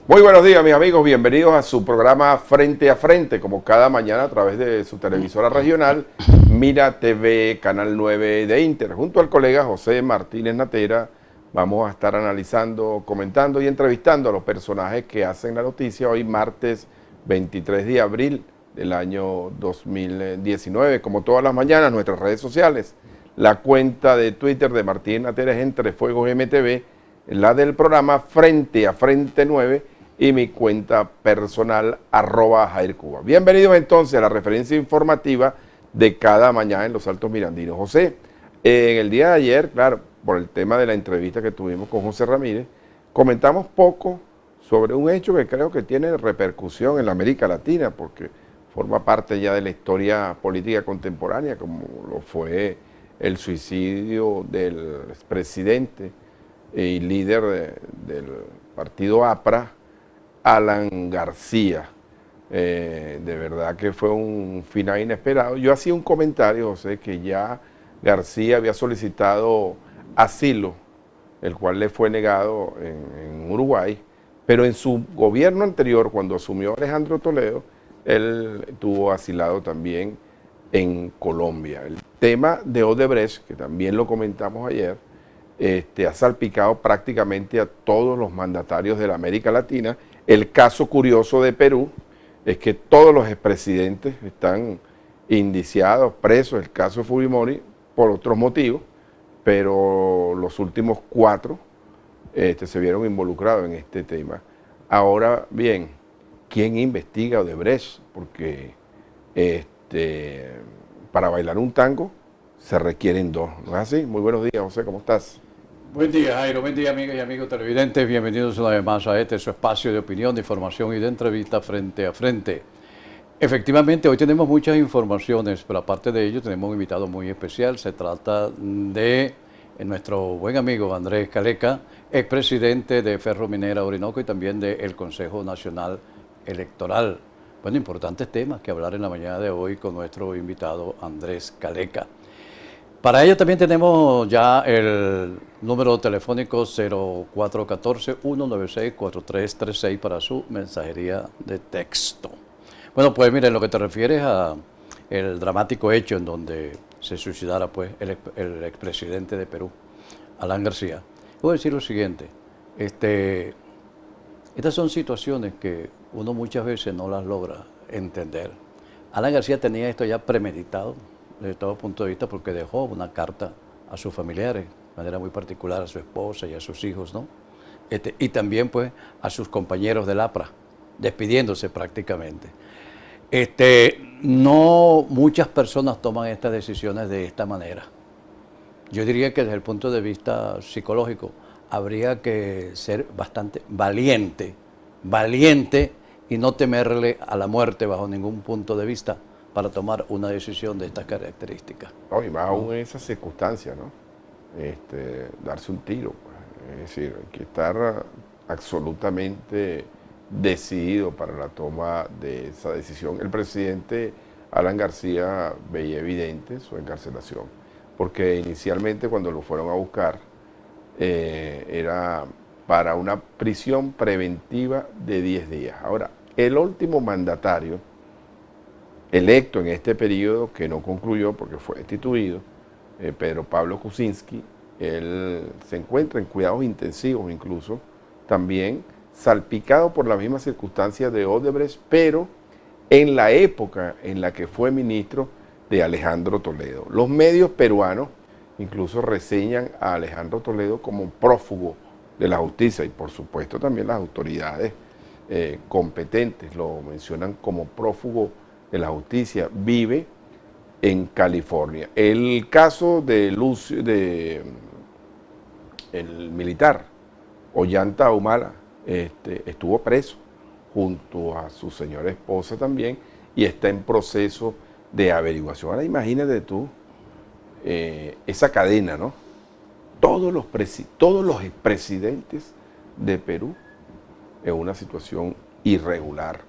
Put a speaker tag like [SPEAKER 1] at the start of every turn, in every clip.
[SPEAKER 1] Muy buenos días, mis amigos. Bienvenidos a su programa Frente a Frente, como cada mañana a través de su televisora regional, Mira TV, Canal 9 de Inter. Junto al colega José Martínez Natera, vamos a estar analizando, comentando y entrevistando a los personajes que hacen la noticia hoy, martes 23 de abril del año 2019. Como todas las mañanas, nuestras redes sociales. La cuenta de Twitter de Martínez Natera es Entre Fuegos MTV, la del programa Frente a Frente 9 y mi cuenta personal @JairCuba. Bienvenidos entonces a la referencia informativa de cada mañana en los Altos Mirandinos. José, en el día de ayer, claro, por el tema de la entrevista que tuvimos con José Ramírez, comentamos poco sobre un hecho que creo que tiene repercusión en la América Latina, porque forma parte ya de la historia política contemporánea, como lo fue el suicidio del expresidente y líder del partido APRA, Alan García. De verdad que fue un final inesperado. Yo hacía un comentario, José, que ya García había solicitado asilo, el cual le fue negado en Uruguay, pero en su gobierno anterior, cuando asumió Alejandro Toledo, él estuvo asilado también en Colombia. El tema de Odebrecht, que también lo comentamos ayer, ha salpicado prácticamente a todos los mandatarios de la América Latina. El caso curioso de Perú es que todos los expresidentes están indiciados, presos, el caso de Fujimori, por otros motivos, pero los últimos 4 se vieron involucrados en este tema. Ahora bien, ¿quién investiga Odebrecht? Porque para bailar un tango se requieren 2, ¿no es así? Muy buenos días, José, ¿cómo estás?
[SPEAKER 2] Buen día, Jairo. Buen día, amigas y amigos televidentes. Bienvenidos una vez más a su espacio de opinión, de información y de entrevista frente a frente. Efectivamente, hoy tenemos muchas informaciones, pero aparte de ello tenemos un invitado muy especial. Se trata de nuestro buen amigo Andrés Caleca, expresidente de Ferrominera Orinoco y también del Consejo Nacional Electoral. Bueno, importantes temas que hablar en la mañana de hoy con nuestro invitado Andrés Caleca. Para ello también tenemos ya el número telefónico 0414-196-4336 para su mensajería de texto. Bueno, pues miren, lo que te refieres a el dramático hecho en donde se suicidara pues el expresidente de Perú, Alan García. Voy a decir lo siguiente, estas son situaciones que uno muchas veces no las logra entender. Alan García tenía esto ya premeditado, desde todo punto de vista, porque dejó una carta a sus familiares, de manera muy particular a su esposa y a sus hijos, ¿no? Y también pues a sus compañeros del APRA, despidiéndose prácticamente. No muchas personas toman estas decisiones de esta manera. Yo diría que desde el punto de vista psicológico habría que ser bastante valiente y no temerle a la muerte bajo ningún punto de vista, para tomar una decisión de estas características.
[SPEAKER 1] No, y más aún en esas circunstancias, ¿no? Darse un tiro, pues. Es decir, hay que estar absolutamente decidido para la toma de esa decisión. El presidente Alan García veía evidente su encarcelación, porque inicialmente cuando lo fueron a buscar era para una prisión preventiva de 10 días. Ahora, el último mandatario electo en este periodo, que no concluyó porque fue destituido, Pedro Pablo Kuczynski, él se encuentra en cuidados intensivos incluso, también salpicado por las mismas circunstancias de Odebrecht, pero en la época en la que fue ministro de Alejandro Toledo. Los medios peruanos incluso reseñan a Alejandro Toledo como prófugo de la justicia y por supuesto también las autoridades competentes lo mencionan como prófugo de la justicia. Vive en California. El caso de Lucio, el militar Ollanta Humala, estuvo preso junto a su señora esposa también y está en proceso de averiguación. Ahora imagínate tú esa cadena, ¿no? Todos los expresidentes de Perú en una situación irregular,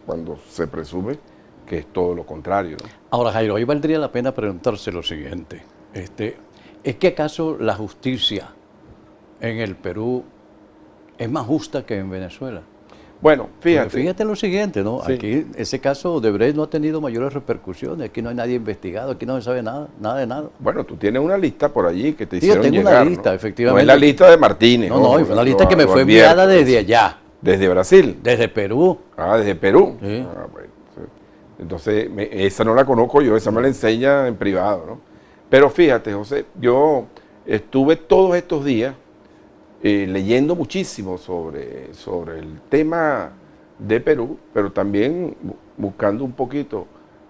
[SPEAKER 1] cuando se presume que es todo lo contrario, ¿no?
[SPEAKER 2] Ahora, Jairo, hoy valdría la pena preguntarse lo siguiente. ¿Es que acaso la justicia en el Perú es más justa que en Venezuela?
[SPEAKER 1] Bueno,
[SPEAKER 2] Porque
[SPEAKER 1] fíjate.
[SPEAKER 2] fíjate lo siguiente, ¿no?
[SPEAKER 1] Sí.
[SPEAKER 2] Aquí ese caso Odebrecht no ha tenido mayores repercusiones, aquí no hay nadie investigado, aquí no se sabe nada, nada de nada.
[SPEAKER 1] Bueno, tú tienes una lista por allí que te
[SPEAKER 2] Sí, yo
[SPEAKER 1] hicieron
[SPEAKER 2] tengo una
[SPEAKER 1] llegar,
[SPEAKER 2] lista,
[SPEAKER 1] ¿no? No es
[SPEAKER 2] efectivamente.
[SPEAKER 1] la lista de Martínez,
[SPEAKER 2] No, no,
[SPEAKER 1] ojo,
[SPEAKER 2] y fue una lista que me
[SPEAKER 1] lo
[SPEAKER 2] fue
[SPEAKER 1] advierto,
[SPEAKER 2] enviada desde
[SPEAKER 1] eso.
[SPEAKER 2] allá,
[SPEAKER 1] Desde Brasil.
[SPEAKER 2] desde Perú.
[SPEAKER 1] Ah, desde Perú.
[SPEAKER 2] Sí.
[SPEAKER 1] Ah, bueno, sí. Entonces, esa no la conozco yo, esa me la enseña en privado, ¿no? Pero fíjate, José, yo estuve todos estos días leyendo muchísimo sobre el tema de Perú, pero también buscando un poquito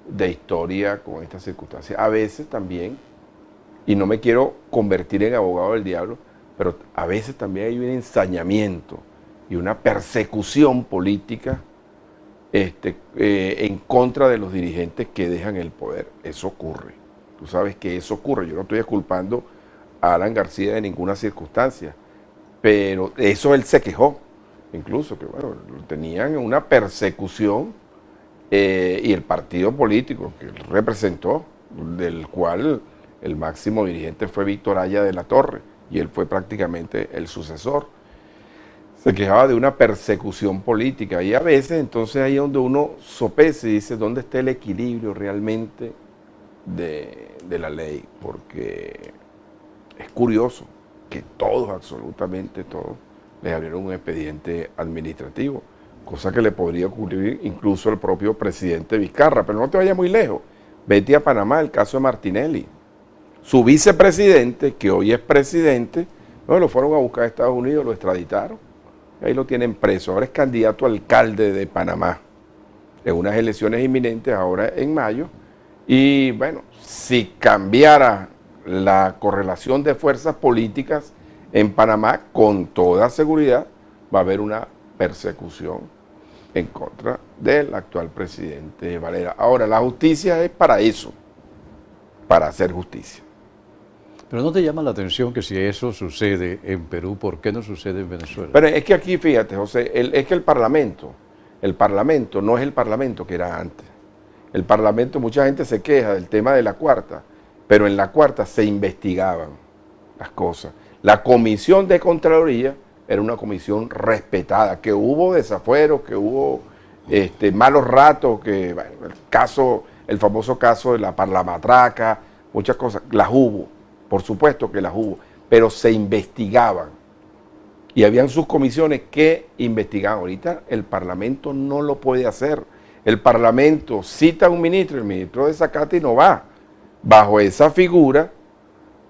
[SPEAKER 1] de historia con estas circunstancias. A veces también, y no me quiero convertir en abogado del diablo, pero a veces también hay un ensañamiento y una persecución política en contra de los dirigentes que dejan el poder. Eso ocurre. Tú sabes que eso ocurre. Yo no estoy culpando a Alan García de ninguna circunstancia, pero eso él se quejó, incluso que bueno, tenían una persecución y el partido político que él representó, del cual el máximo dirigente fue Víctor Haya de la Torre y él fue prácticamente el sucesor. Se quejaba de una persecución política y a veces entonces ahí es donde uno sopesa y dice dónde está el equilibrio realmente de la ley, porque es curioso que todos, absolutamente todos, les abrieron un expediente administrativo, cosa que le podría ocurrir incluso al propio presidente Vizcarra, pero no te vayas muy lejos, vete a Panamá, el caso de Martinelli. Su vicepresidente, que hoy es presidente, no, lo fueron a buscar a Estados Unidos, lo extraditaron, ahí lo tienen preso, ahora es candidato a alcalde de Panamá, en unas elecciones inminentes ahora en mayo, y bueno, si cambiara la correlación de fuerzas políticas en Panamá, con toda seguridad va a haber una persecución en contra del actual presidente Valera. Ahora, la justicia es para eso, para hacer justicia.
[SPEAKER 2] Pero ¿no te llama la atención que si eso sucede en Perú, ¿por qué no sucede en Venezuela?
[SPEAKER 1] Pero es que aquí, fíjate, José, es que el Parlamento no es el Parlamento que era antes. El Parlamento, mucha gente se queja del tema de la cuarta, pero en la cuarta se investigaban las cosas. La comisión de Contraloría era una comisión respetada, que hubo desafueros, que hubo malos ratos, que bueno, el famoso caso de la parlamatraca, muchas cosas, las hubo, por supuesto que las hubo, pero se investigaban. Y habían sus comisiones que investigaban. Ahorita el Parlamento no lo puede hacer. El Parlamento cita a un ministro, el ministro desacata y no va, bajo esa figura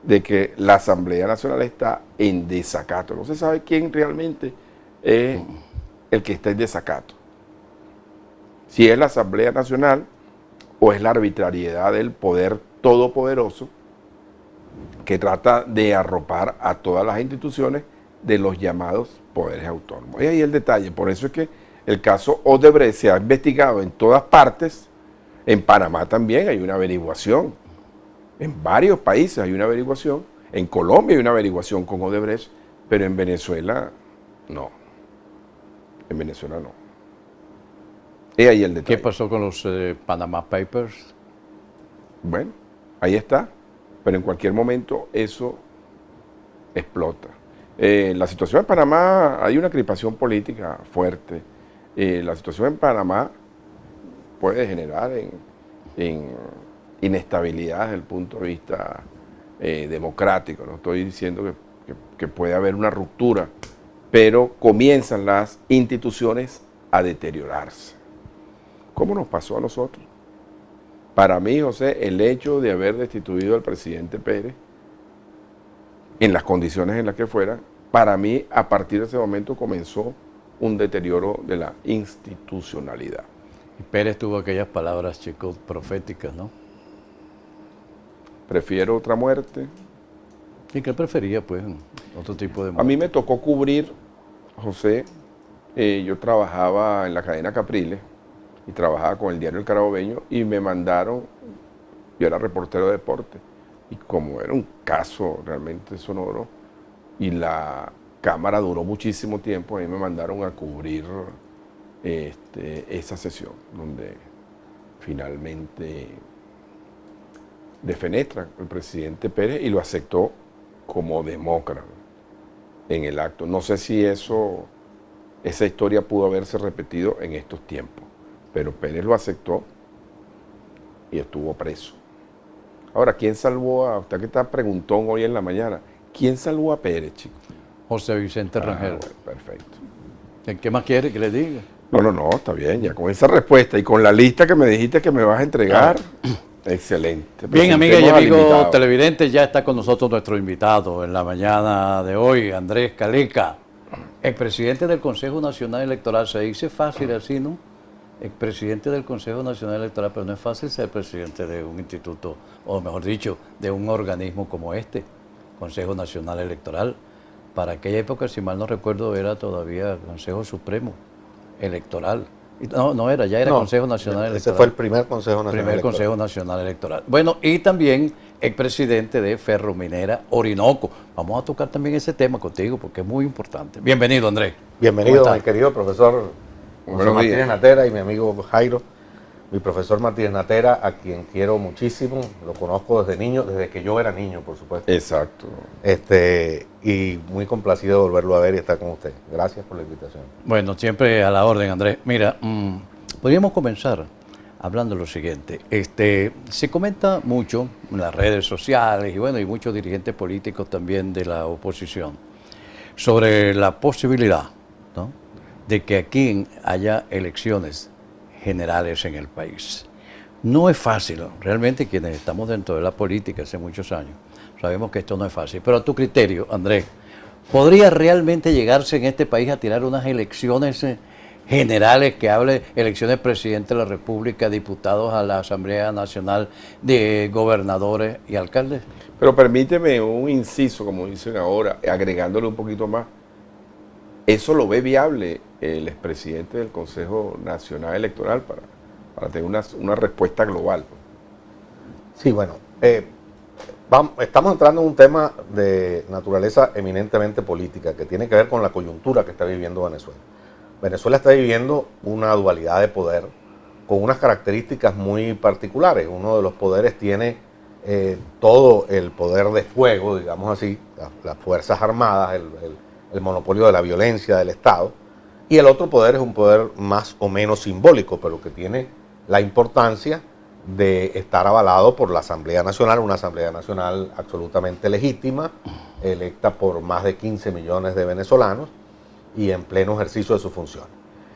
[SPEAKER 1] de que la Asamblea Nacional está en desacato. No se sabe quién realmente es el que está en desacato. Si es la Asamblea Nacional o es la arbitrariedad del poder todopoderoso que trata de arropar a todas las instituciones de los llamados poderes autónomos. Y ahí el detalle, por eso es que el caso Odebrecht se ha investigado en todas partes, en Panamá también hay una averiguación, en varios países hay una averiguación, en Colombia hay una averiguación con Odebrecht, pero en Venezuela no, en Venezuela no. Y ahí el detalle.
[SPEAKER 2] ¿Qué pasó con los Panama Papers?
[SPEAKER 1] Bueno, ahí está, pero en cualquier momento eso explota. La situación en Panamá, hay una crispación política fuerte. La situación en Panamá puede generar en inestabilidad desde el punto de vista democrático. No estoy diciendo que puede haber una ruptura, pero comienzan las instituciones a deteriorarse. ¿Cómo nos pasó a nosotros? Para mí, José, el hecho de haber destituido al presidente Pérez en las condiciones en las que fuera, para mí, a partir de ese momento comenzó un deterioro de la institucionalidad.
[SPEAKER 2] Y Pérez tuvo aquellas palabras, chicos, proféticas, ¿no?
[SPEAKER 1] Prefiero otra muerte.
[SPEAKER 2] ¿Y qué prefería, pues, otro tipo de muerte?
[SPEAKER 1] A mí me tocó cubrir, José, yo trabajaba en la cadena Capriles y trabajaba con el diario El Carabobeño y me mandaron, yo era reportero de deporte, y como era un caso realmente sonoro y la cámara duró muchísimo tiempo, a mí me mandaron a cubrir esa sesión donde finalmente defenestra el presidente Pérez y lo aceptó como demócrata en el acto. No sé si eso esa historia pudo haberse repetido en estos tiempos. Pero Pérez lo aceptó y estuvo preso. Ahora, ¿quién salvó a usted que está preguntón hoy en la mañana? ¿Quién salvó a Pérez, chico?
[SPEAKER 2] José Vicente Rangel.
[SPEAKER 1] Bueno, perfecto.
[SPEAKER 2] ¿Qué más quiere que le diga?
[SPEAKER 1] No, está bien, ya con esa respuesta y con la lista que me dijiste que me vas a entregar, excelente.
[SPEAKER 2] Bien, amigas y
[SPEAKER 1] Presentemos al
[SPEAKER 2] amigos
[SPEAKER 1] invitado.
[SPEAKER 2] televidentes, ya está con nosotros nuestro invitado en la mañana de hoy, Andrés Caleca, expresidente del Consejo Nacional Electoral. Se dice fácil así, ¿no? Expresidente del Consejo Nacional Electoral, pero no es fácil ser presidente de un instituto, o mejor dicho, de un organismo como este, Consejo Nacional Electoral. Para aquella época, si mal no recuerdo, era todavía Consejo Supremo Electoral. No era, ya era Consejo Nacional Electoral.
[SPEAKER 3] Ese fue el primer Consejo Nacional
[SPEAKER 2] Primer
[SPEAKER 3] Electoral.
[SPEAKER 2] Consejo Nacional Electoral. Bueno, y también expresidente de Ferrominera Orinoco. Vamos a tocar también ese tema contigo porque es muy importante. Bienvenido, Andrés.
[SPEAKER 3] Bienvenido,
[SPEAKER 2] ¿Cómo
[SPEAKER 3] mi querido profesor José
[SPEAKER 1] Buenos
[SPEAKER 3] Martínez
[SPEAKER 1] días.
[SPEAKER 3] Natera y mi amigo Jairo. Mi profesor Martínez Natera, a quien quiero muchísimo, lo conozco desde niño, desde que yo era niño, por supuesto.
[SPEAKER 1] Exacto.
[SPEAKER 3] Y muy complacido de volverlo a ver y estar con usted. Gracias por la invitación.
[SPEAKER 2] Bueno, siempre a la orden, Andrés. Mira, podríamos comenzar hablando de lo siguiente. Se comenta mucho en las redes sociales y bueno, y muchos dirigentes políticos también de la oposición sobre la posibilidad, ¿no?, de que aquí haya elecciones generales en el país. No es fácil, realmente quienes estamos dentro de la política hace muchos años, sabemos que esto no es fácil, pero a tu criterio, Andrés, ¿podría realmente llegarse en este país a tirar unas elecciones generales que hable elecciones de presidente de la República, diputados a la Asamblea Nacional, de gobernadores y alcaldes?
[SPEAKER 1] Pero permíteme un inciso, como dicen ahora, agregándole un poquito más. ¿Eso lo ve viable el expresidente del Consejo Nacional Electoral para tener una respuesta global?
[SPEAKER 3] Sí, bueno, estamos entrando en un tema de naturaleza eminentemente política que tiene que ver con la coyuntura que está viviendo Venezuela. Venezuela está viviendo una dualidad de poder con unas características muy particulares. Uno de los poderes tiene todo el poder de fuego, digamos así, las Fuerzas Armadas, el monopolio de la violencia del Estado, y el otro poder es un poder más o menos simbólico, pero que tiene la importancia de estar avalado por la Asamblea Nacional, una Asamblea Nacional absolutamente legítima, electa por más de 15 millones de venezolanos y en pleno ejercicio de sus funciones.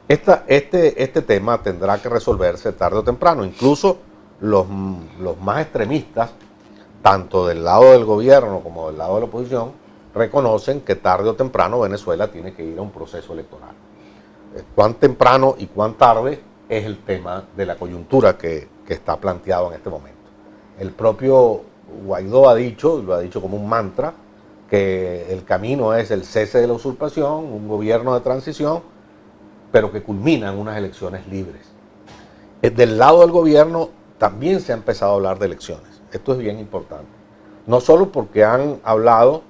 [SPEAKER 3] Este tema tendrá que resolverse tarde o temprano. Incluso los más extremistas, tanto del lado del gobierno como del lado de la oposición, reconocen que tarde o temprano Venezuela tiene que ir a un proceso electoral. Cuán temprano y cuán tarde es el tema de la coyuntura que está planteado en este momento. El propio Guaidó ha dicho, y lo ha dicho como un mantra, que el camino es el cese de la usurpación, un gobierno de transición, pero que culmina en unas elecciones libres. Del lado del gobierno también se ha empezado a hablar de elecciones. Esto es bien importante. No solo porque han hablado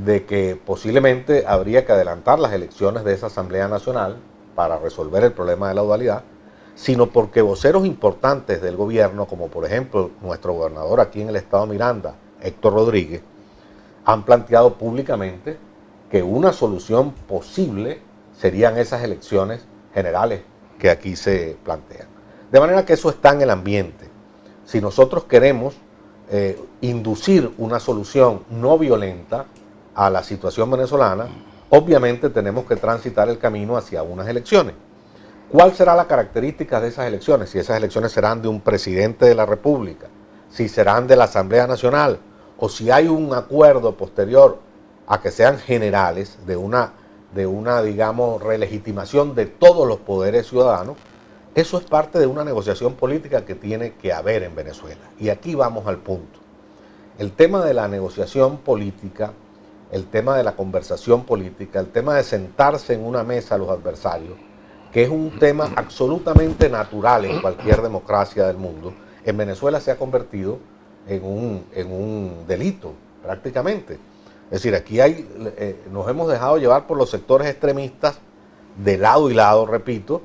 [SPEAKER 3] de que posiblemente habría que adelantar las elecciones de esa Asamblea Nacional para resolver el problema de la dualidad, sino porque voceros importantes del gobierno, como por ejemplo nuestro gobernador aquí en el estado Miranda, Héctor Rodríguez, han planteado públicamente que una solución posible serían esas elecciones generales que aquí se plantean. De manera que eso está en el ambiente. Si nosotros queremos inducir una solución no violenta a la situación venezolana, obviamente tenemos que transitar el camino hacia unas elecciones. ¿Cuál será la característica de esas elecciones? Si esas elecciones serán de un presidente de la República, si serán de la Asamblea Nacional, o si hay un acuerdo posterior a que sean generales de una digamos, relegitimación de todos los poderes ciudadanos. Eso es parte de una negociación política que tiene que haber en Venezuela. Y aquí vamos al punto. El tema de la negociación política, el tema de la conversación política, el tema de sentarse en una mesa los adversarios, que es un tema absolutamente natural en cualquier democracia del mundo, en Venezuela se ha convertido en un delito, prácticamente. Es decir, aquí nos hemos dejado llevar por los sectores extremistas, de lado y lado, repito,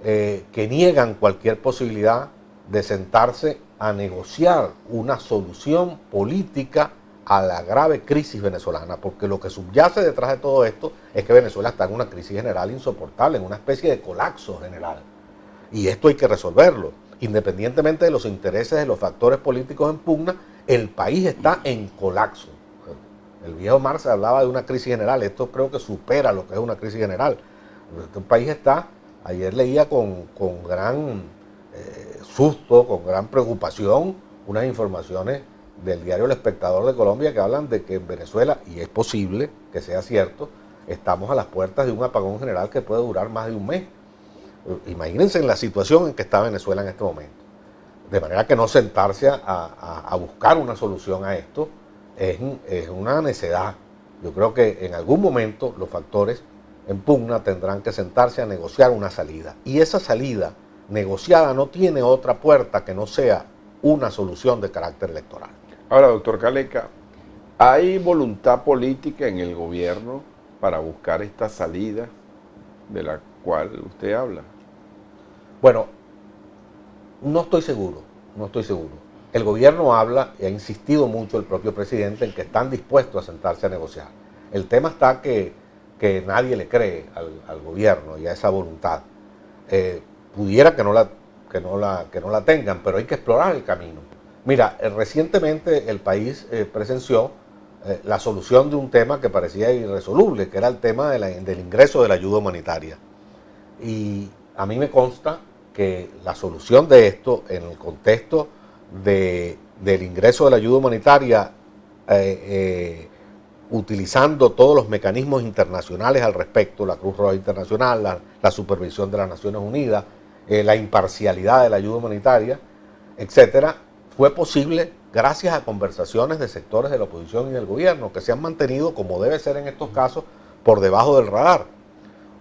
[SPEAKER 3] que niegan cualquier posibilidad de sentarse a negociar una solución política a la grave crisis venezolana, porque lo que subyace detrás de todo esto es que Venezuela está en una crisis general insoportable, en una especie de colapso general. Y esto hay que resolverlo. Independientemente de los intereses de los factores políticos en pugna, el país está en colapso. El viejo Marx hablaba de una crisis general, esto creo que supera lo que es una crisis general. El país está, ayer leía con gran susto, con gran preocupación, unas informaciones del diario El Espectador de Colombia que hablan de que en Venezuela, y es posible que sea cierto, estamos a las puertas de un apagón general que puede durar más de un mes. Imagínense en la situación en que está Venezuela en este momento. De manera que no sentarse a buscar una solución a esto es una necedad. Yo creo que en algún momento los factores en pugna tendrán que sentarse a negociar una salida. Y esa salida negociada no tiene otra puerta que no sea una solución de carácter electoral.
[SPEAKER 1] Ahora, doctor Caleca, ¿hay voluntad política en el gobierno para buscar esta salida de la cual usted habla?
[SPEAKER 3] Bueno, no estoy seguro. El gobierno habla, y ha insistido mucho el propio presidente, en que están dispuestos a sentarse a negociar. El tema está que nadie le cree al gobierno y a esa voluntad. Pudiera que no la tengan, pero hay que explorar el camino. Mira, recientemente el país presenció la solución de un tema que parecía irresoluble, que era el tema del ingreso de la ayuda humanitaria. Y a mí me consta que la solución de esto, en el contexto del ingreso de la ayuda humanitaria, utilizando todos los mecanismos internacionales al respecto, la Cruz Roja Internacional, la supervisión de las Naciones Unidas, la imparcialidad de la ayuda humanitaria, etcétera, fue posible gracias a conversaciones de sectores de la oposición y del gobierno que se han mantenido, como debe ser en estos casos, por debajo del radar.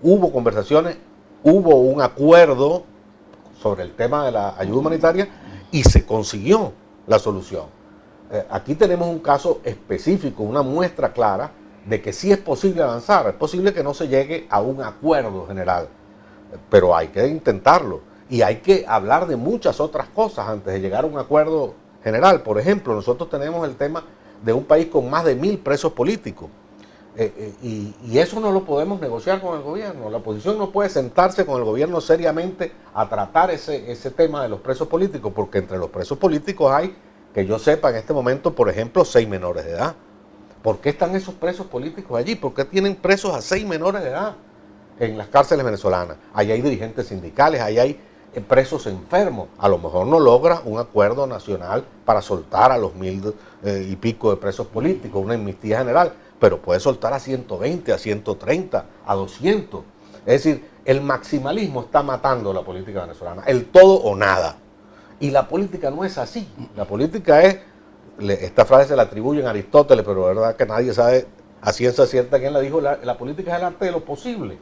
[SPEAKER 3] Hubo conversaciones, hubo un acuerdo sobre el tema de la ayuda humanitaria y se consiguió la solución. Aquí tenemos un caso específico, una muestra clara de que sí es posible avanzar, es posible que no se llegue a un acuerdo general, pero hay que intentarlo y hay que hablar de muchas otras cosas antes de llegar a un acuerdo general. Por ejemplo, nosotros tenemos el tema de un país con más de 1000 presos políticos y eso no lo podemos negociar con el gobierno. La oposición no puede sentarse con el gobierno seriamente a tratar ese tema de los presos políticos, porque entre los presos políticos hay, que yo sepa en este momento, por ejemplo, 6 menores de edad. ¿Por qué están esos presos políticos allí? ¿Por qué tienen presos a 6 menores de edad en las cárceles venezolanas? Ahí hay dirigentes sindicales, ahí hay presos enfermos. A lo mejor no logra un acuerdo nacional para soltar a los 1000 y pico de presos políticos, una amnistía general, pero puede soltar a 120, a 130, a 200. Es decir, el maximalismo está matando la política venezolana, el todo o nada. Y la política no es así. La política es, esta frase se la atribuyen a Aristóteles, pero es verdad que nadie sabe a ciencia cierta quién la dijo, la política es el arte de lo posible.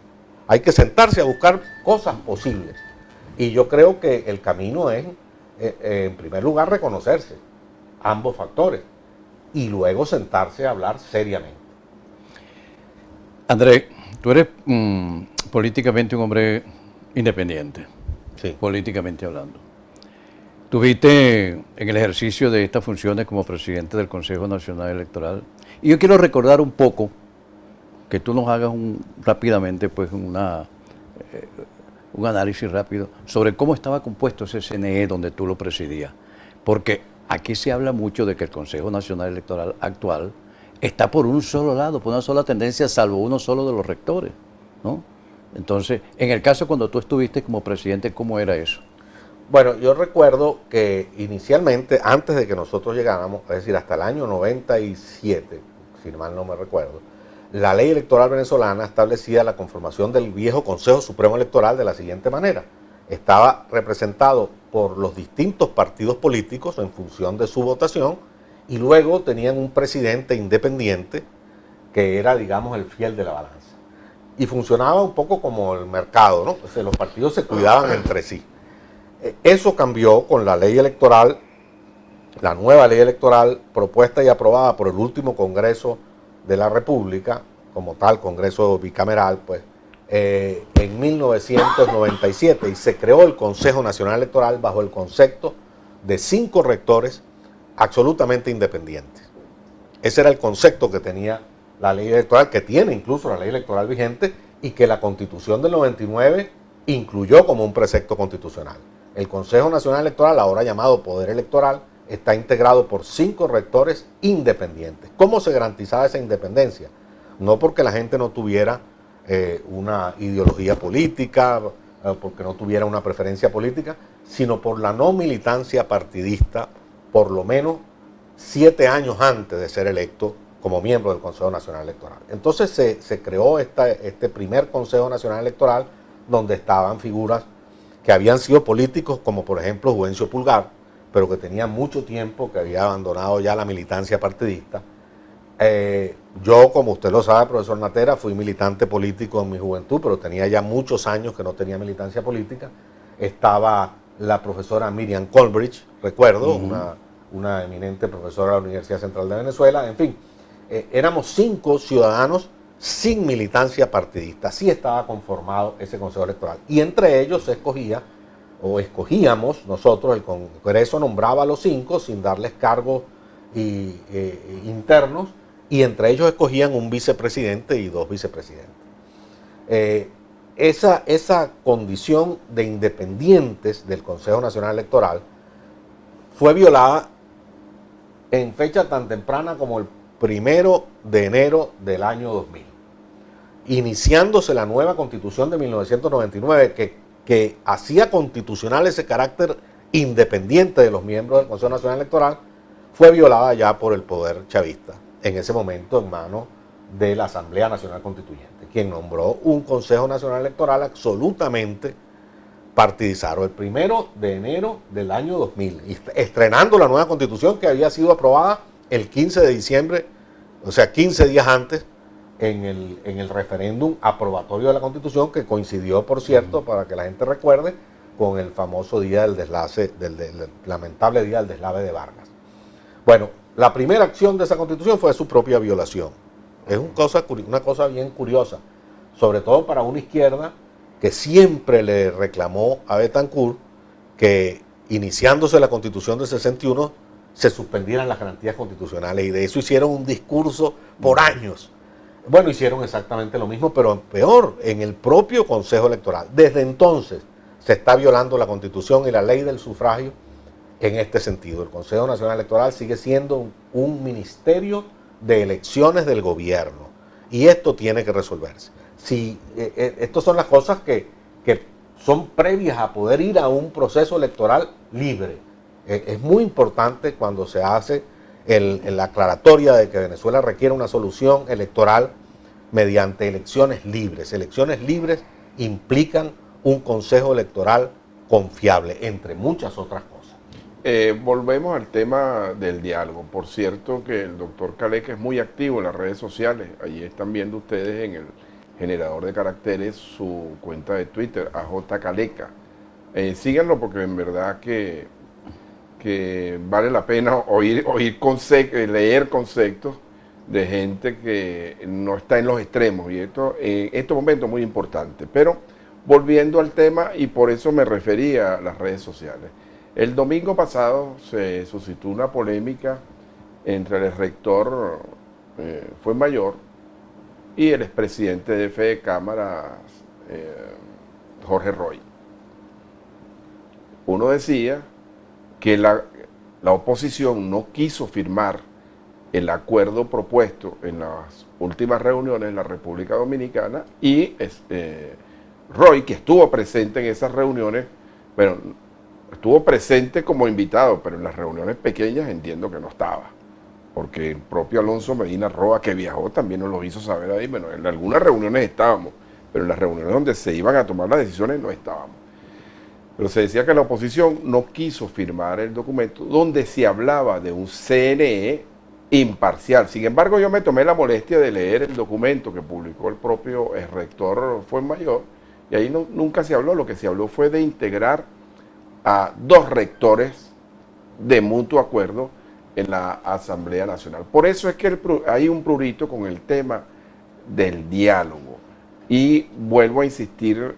[SPEAKER 3] Hay que sentarse a buscar cosas posibles. Y yo creo que el camino es, en primer lugar, reconocerse ambos factores y luego sentarse a hablar seriamente.
[SPEAKER 2] Andrés, tú eres políticamente un hombre independiente,
[SPEAKER 3] Sí.
[SPEAKER 2] políticamente hablando. Tuviste en el ejercicio de estas funciones como presidente del Consejo Nacional Electoral. Y yo quiero recordar un poco, que tú nos hagas rápidamente pues un análisis rápido sobre cómo estaba compuesto ese CNE donde tú lo presidías. Porque aquí se habla mucho de que el Consejo Nacional Electoral actual está por un solo lado, por una sola tendencia, salvo uno solo de los rectores, ¿no? Entonces, en el caso cuando tú estuviste como presidente, ¿cómo era eso?
[SPEAKER 3] Bueno, yo recuerdo que inicialmente, antes de que nosotros llegáramos, es decir, hasta el año 97, si mal no me recuerdo, la ley electoral venezolana establecía la conformación del viejo Consejo Supremo Electoral de la siguiente manera. Estaba representado por los distintos partidos políticos en función de su votación y luego tenían un presidente independiente que era, digamos, el fiel de la balanza. Y funcionaba un poco como el mercado, ¿no? O sea, los partidos se cuidaban entre sí. Eso cambió con la ley electoral, la nueva ley electoral propuesta y aprobada por el último Congreso de la República, como tal, Congreso bicameral, pues, en 1997, y se creó el Consejo Nacional Electoral bajo el concepto de 5 rectores absolutamente independientes. Ese era el concepto que tenía la ley electoral, que tiene incluso la ley electoral vigente y que la Constitución del 99 incluyó como un precepto constitucional. El Consejo Nacional Electoral, ahora llamado Poder Electoral, está integrado por 5 rectores independientes. ¿Cómo se garantizaba esa independencia? No porque la gente no tuviera una ideología política, porque no tuviera una preferencia política, sino por la no militancia partidista, por lo menos 7 años antes de ser electo como miembro del Consejo Nacional Electoral. Entonces se creó este primer Consejo Nacional Electoral, donde estaban figuras que habían sido políticos, como por ejemplo Juvencio Pulgar, pero que tenía mucho tiempo, que había abandonado ya la militancia partidista. Yo, como usted lo sabe, profesor Natera, fui militante político en mi juventud, pero tenía ya muchos años que no tenía militancia política. Estaba la profesora Miriam Colbridge, recuerdo, una eminente profesora de la Universidad Central de Venezuela. En fin, éramos 5 ciudadanos sin militancia partidista. Así estaba conformado ese Consejo Electoral. Y entre ellos se escogía, o escogíamos nosotros, el Congreso nombraba a los 5 sin darles cargos internos, y entre ellos escogían un vicepresidente y 2 vicepresidentes. Esa condición de independientes del Consejo Nacional Electoral fue violada en fecha tan temprana como el 1 de enero del año 2000, iniciándose la nueva Constitución de 1999 que hacía constitucional ese carácter independiente de los miembros del Consejo Nacional Electoral. Fue violada ya por el poder chavista, en ese momento en manos de la Asamblea Nacional Constituyente, quien nombró un Consejo Nacional Electoral absolutamente partidizado el 1 de enero del año 2000, estrenando la nueva Constitución que había sido aprobada el 15 de diciembre, o sea, 15 días antes, en el referéndum aprobatorio de la Constitución, que coincidió, por cierto, para que la gente recuerde, con el famoso día del deslace, del lamentable día del deslave de Vargas. Bueno, la primera acción de esa Constitución fue su propia violación. Es una cosa bien curiosa, sobre todo para una izquierda que siempre le reclamó a Betancourt que, iniciándose la Constitución del 61, se suspendieran las garantías constitucionales, y de eso hicieron un discurso por años. Bueno, hicieron exactamente lo mismo, pero peor, en el propio Consejo Electoral. Desde entonces se está violando la Constitución y la ley del sufragio en este sentido. El Consejo Nacional Electoral sigue siendo un ministerio de elecciones del gobierno, y esto tiene que resolverse. Estas son las cosas que son previas a poder ir a un proceso electoral libre. Es muy importante cuando se hace la aclaratoria de que Venezuela requiere una solución electoral mediante elecciones libres. Elecciones libres implican un consejo electoral confiable, entre muchas otras cosas.
[SPEAKER 1] Volvemos al tema del diálogo. Por cierto que el doctor Caleca es muy activo en las redes sociales. Allí están viendo ustedes en el generador de caracteres su cuenta de Twitter, AJ Caleca. Síganlo, porque en verdad que vale la pena leer conceptos de gente que no está en los extremos, y esto en estos momentos es muy importante. Pero volviendo al tema, y por eso me refería a las redes sociales, el domingo pasado se suscitó una polémica entre el rector Fuenmayor y el expresidente de Fede Cámaras, Jorge Roy. Uno decía que la oposición no quiso firmar el acuerdo propuesto en las últimas reuniones en la República Dominicana, y Roy, que estuvo presente en esas reuniones, bueno, estuvo presente como invitado, pero en las reuniones pequeñas entiendo que no estaba, porque el propio Alonso Medina Roa, que viajó, también nos lo hizo saber ahí. Bueno, en algunas reuniones estábamos, pero en las reuniones donde se iban a tomar las decisiones no estábamos. Pero se decía que la oposición no quiso firmar el documento donde se hablaba de un CNE imparcial. Sin embargo, yo me tomé la molestia de leer el documento que publicó el propio rector Fuenmayor, y ahí nunca se habló. Lo que se habló fue de integrar a 2 rectores de mutuo acuerdo en la Asamblea Nacional. Por eso es que hay un prurito con el tema del diálogo. Y vuelvo a insistir,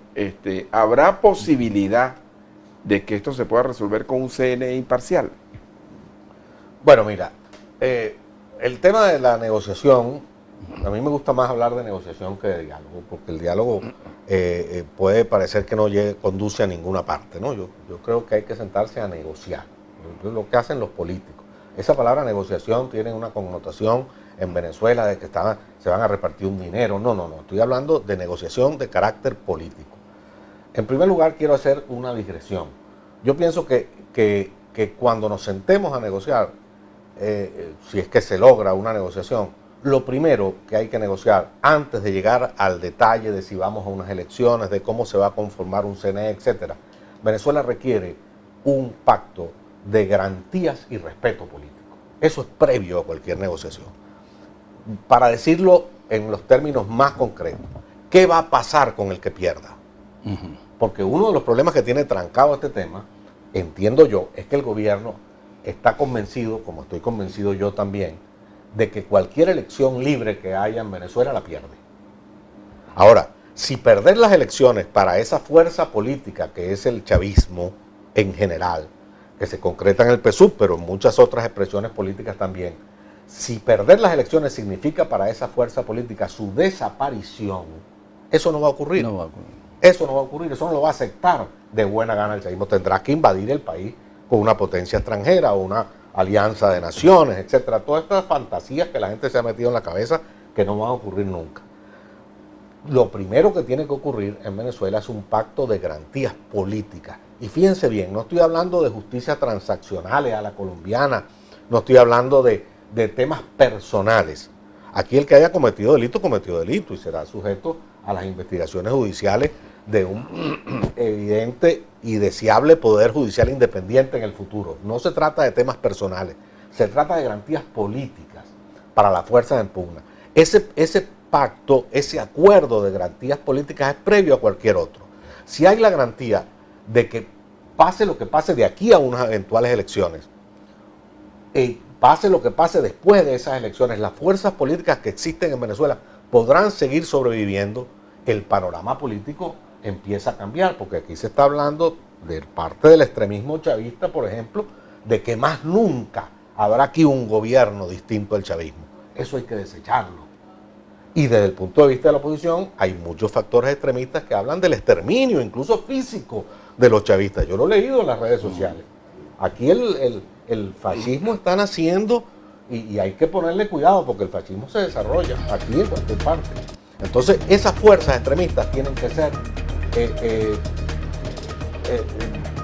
[SPEAKER 1] ¿habrá posibilidad de que esto se pueda resolver con un CNE imparcial?
[SPEAKER 3] Bueno, mira, el tema de la negociación, a mí me gusta más hablar de negociación que de diálogo, porque el diálogo puede parecer que no conduce a ninguna parte, ¿no? Yo creo que hay que sentarse a negociar, lo que hacen los políticos. Esa palabra negociación tiene una connotación en Venezuela de que se van a repartir un dinero. No, estoy hablando de negociación de carácter político. En primer lugar, quiero hacer una digresión. Yo pienso que cuando nos sentemos a negociar, si es que se logra una negociación, lo primero que hay que negociar antes de llegar al detalle de si vamos a unas elecciones, de cómo se va a conformar un CNE, etcétera, Venezuela requiere un pacto de garantías y respeto político. Eso es previo a cualquier negociación. Para decirlo en los términos más concretos, ¿qué va a pasar con el que pierda? Porque uno de los problemas que tiene trancado este tema, entiendo yo, es que el gobierno está convencido, como estoy convencido yo también, de que cualquier elección libre que haya en Venezuela la pierde. Ahora, si perder las elecciones para esa fuerza política que es el chavismo en general, que se concreta en el PSUV, pero en muchas otras expresiones políticas también, si perder las elecciones significa para esa fuerza política su desaparición, eso no va a ocurrir.
[SPEAKER 2] No va a ocurrir.
[SPEAKER 3] Eso no va a ocurrir, eso no lo va a aceptar de buena gana el chavismo. Tendrá que invadir el país con una potencia extranjera o una alianza de naciones, etcétera. Todas estas fantasías que la gente se ha metido en la cabeza que no van a ocurrir nunca. Lo primero que tiene que ocurrir en Venezuela es un pacto de garantías políticas. Y fíjense bien, no estoy hablando de justicia transaccionales a la colombiana, no estoy hablando de temas personales. Aquí el que haya cometido delito y será sujeto a las investigaciones judiciales de un evidente y deseable poder judicial independiente en el futuro. No se trata de temas personales, se trata de garantías políticas para las fuerzas en pugna. Ese pacto, ese acuerdo de garantías políticas es previo a cualquier otro. Si hay la garantía de que pase lo que pase de aquí a unas eventuales elecciones, pase lo que pase después de esas elecciones, las fuerzas políticas que existen en Venezuela podrán seguir sobreviviendo, el panorama político empieza a cambiar, porque aquí se está hablando de parte del extremismo chavista, por ejemplo, de que más nunca habrá aquí un gobierno distinto al chavismo. Eso hay que desecharlo. Y desde el punto de vista de la oposición, hay muchos factores extremistas que hablan del exterminio, incluso físico, de los chavistas. Yo lo he leído en las redes sociales. Aquí el fascismo está naciendo y hay que ponerle cuidado porque el fascismo se desarrolla aquí en cualquier parte. Entonces, esas fuerzas extremistas tienen que ser,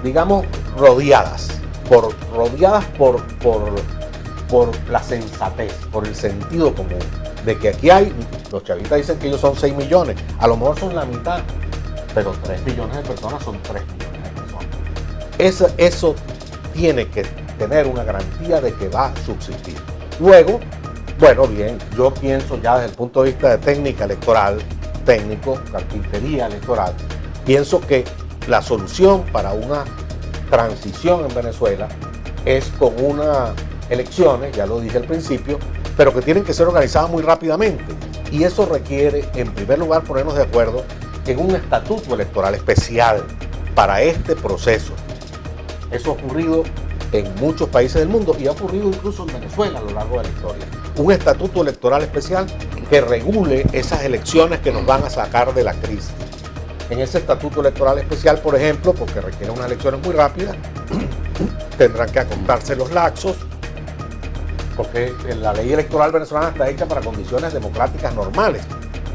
[SPEAKER 3] digamos, rodeadas por la sensatez, por el sentido común, de que aquí hay, los chavistas dicen que ellos son 6 millones, a lo mejor son la mitad, pero 3 millones de personas son 3 millones de personas. Eso tiene que tener una garantía de que va a subsistir. Luego, bueno, bien, yo pienso ya desde el punto de vista de técnica electoral, carpintería electoral, pienso que la solución para una transición en Venezuela es con unas elecciones, ya lo dije al principio, pero que tienen que ser organizadas muy rápidamente. Y eso requiere, en primer lugar, ponernos de acuerdo en un estatuto electoral especial para este proceso. Eso ha ocurrido en muchos países del mundo y ha ocurrido incluso en Venezuela a lo largo de la historia. Un estatuto electoral especial que regule esas elecciones que nos van a sacar de la crisis. En ese estatuto electoral especial, por ejemplo, porque requiere unas elecciones muy rápidas, tendrán que acortarse los lapsos, porque la ley electoral venezolana está hecha para condiciones democráticas normales.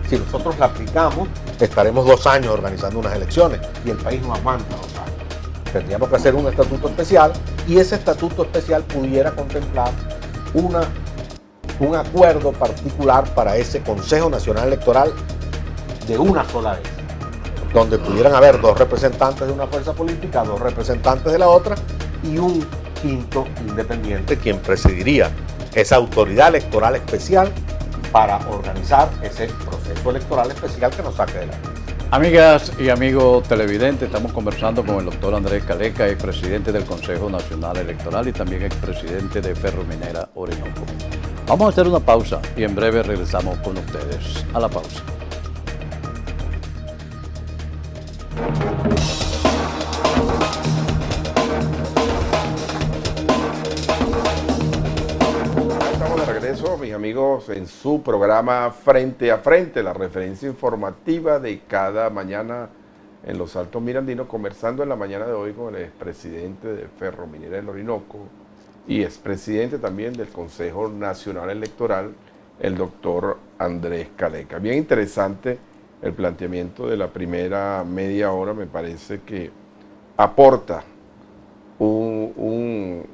[SPEAKER 3] Si nosotros la aplicamos, estaremos 2 años organizando unas elecciones y el país no aguanta 2 años. Tendríamos que hacer un estatuto especial y ese estatuto especial pudiera contemplar un acuerdo particular para ese Consejo Nacional Electoral de una sola vez, donde pudieran haber 2 representantes de una fuerza política, 2 representantes de la otra y un quinto independiente quien presidiría esa autoridad electoral especial para organizar ese proceso electoral especial que nos saque de la crisis.
[SPEAKER 2] Amigas y amigos televidentes, estamos conversando con el doctor Andrés Caleca, expresidente del Consejo Nacional Electoral y también expresidente de Ferrominera Orinoco. Vamos a hacer una pausa y en breve regresamos con ustedes. A la pausa.
[SPEAKER 1] Estamos de regreso regreso, mis amigos, en su programa Frente a Frente, la referencia informativa de cada mañana en los Altos Mirandinos, conversando en la mañana de hoy con el expresidente de Ferrominera del Orinoco y expresidente también del Consejo Nacional Electoral, el doctor Andrés Caleca. Bien interesante el planteamiento de la primera media hora, me parece que aporta un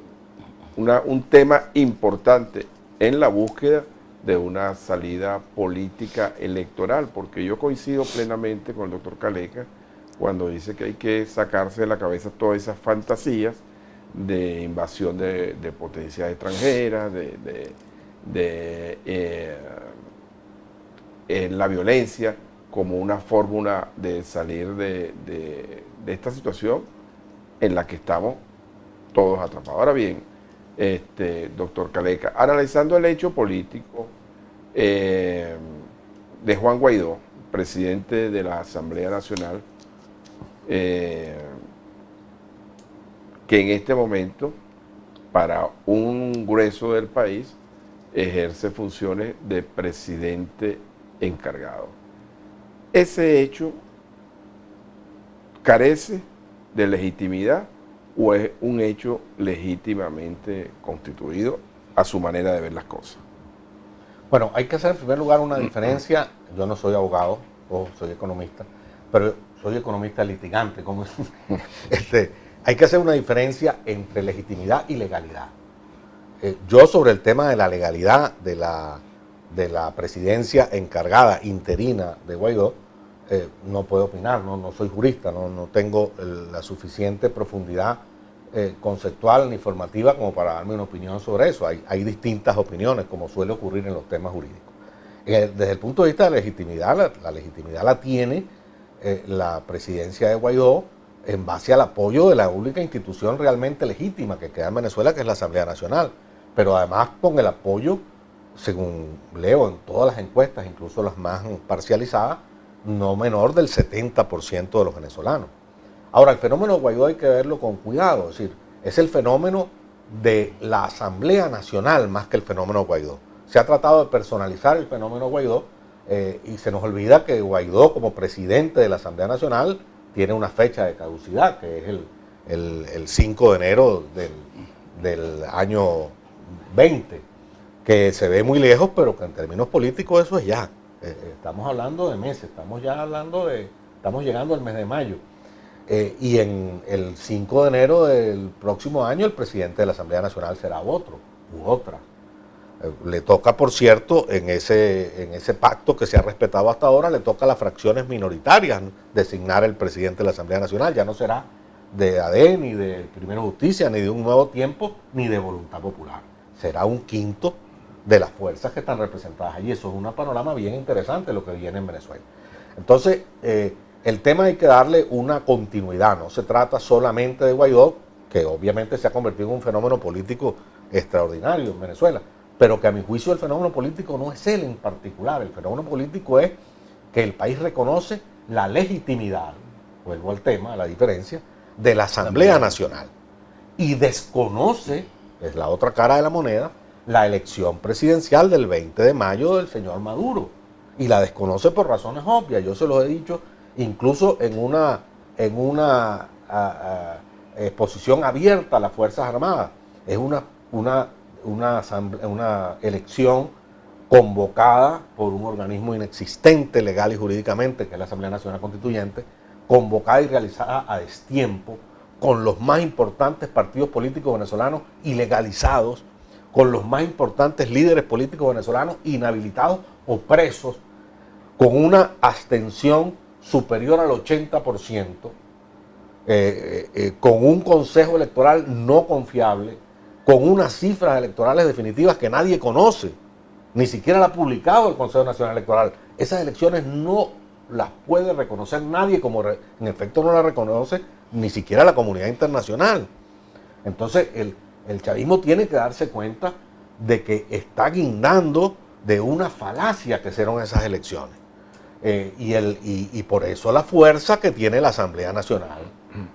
[SPEAKER 1] tema importante en la búsqueda de una salida política electoral, porque yo coincido plenamente con el doctor Caleca cuando dice que hay que sacarse de la cabeza todas esas fantasías de invasión de potencias extranjeras, la violencia como una fórmula de salir de esta situación en la que estamos todos atrapados. Ahora bien, doctor Caleca, analizando el hecho político de Juan Guaidó, presidente de la Asamblea Nacional, que en este momento, para un grueso del país, ejerce funciones de presidente encargado. ¿Ese hecho carece de legitimidad o es un hecho legítimamente constituido a su manera de ver las cosas?
[SPEAKER 3] Bueno, hay que hacer en primer lugar una diferencia. Yo no soy abogado, o soy economista, pero soy economista litigante. Hay que hacer una diferencia entre legitimidad y legalidad. Yo sobre el tema de la legalidad de la presidencia encargada interina de Guaidó, no puedo opinar, no soy jurista, no tengo la suficiente profundidad conceptual ni formativa como para darme una opinión sobre eso. Hay distintas opiniones, como suele ocurrir en los temas jurídicos. Desde el punto de vista de legitimidad, la legitimidad la tiene la presidencia de Guaidó en base al apoyo de la única institución realmente legítima que queda en Venezuela, que es la Asamblea Nacional, pero además con el apoyo, según leo en todas las encuestas, incluso las más parcializadas, no menor del 70% de los venezolanos. Ahora, el fenómeno Guaidó hay que verlo con cuidado, es decir, es el fenómeno de la Asamblea Nacional más que el fenómeno Guaidó. Se ha tratado de personalizar el fenómeno Guaidó y se nos olvida que Guaidó, como presidente de la Asamblea Nacional, tiene una fecha de caducidad, que es el 5 de enero del año 20, que se ve muy lejos, pero que en términos políticos eso es ya. Estamos hablando de meses, estamos llegando al mes de mayo. Y en el 5 de enero del próximo año el presidente de la Asamblea Nacional será otro u otra. Le toca, por cierto, en ese pacto que se ha respetado hasta ahora, le toca a las fracciones minoritarias designar el presidente de la Asamblea Nacional. Ya no será de AD, ni de Primero Justicia, ni de Un Nuevo Tiempo, ni de Voluntad Popular. Será un quinto de las fuerzas que están representadas allí. Eso es un panorama bien interesante lo que viene en Venezuela. Entonces, el tema hay que darle una continuidad. No se trata solamente de Guaidó, que obviamente se ha convertido en un fenómeno político extraordinario en Venezuela, pero que a mi juicio el fenómeno político no es él en particular. El fenómeno político es que el país reconoce la legitimidad, vuelvo al tema, a la diferencia, de la Asamblea Nacional y desconoce, es la otra cara de la moneda, la elección presidencial del 20 de mayo del señor Maduro, y la desconoce por razones obvias. Yo se los he dicho incluso en una exposición abierta a las Fuerzas Armadas. Es una elección convocada por un organismo inexistente legal y jurídicamente, que es la Asamblea Nacional Constituyente, convocada y realizada a destiempo, con los más importantes partidos políticos venezolanos ilegalizados, con los más importantes líderes políticos venezolanos inhabilitados o presos, con una abstención superior al 80%, con un consejo electoral no confiable, con unas cifras electorales definitivas que nadie conoce, ni siquiera la ha publicado el Consejo Nacional Electoral. Esas elecciones no las puede reconocer nadie, como en efecto no las reconoce ni siquiera la comunidad internacional. Entonces el chavismo tiene que darse cuenta de que está guindando de una falacia que fueron esas elecciones. Y por eso la fuerza que tiene la Asamblea Nacional,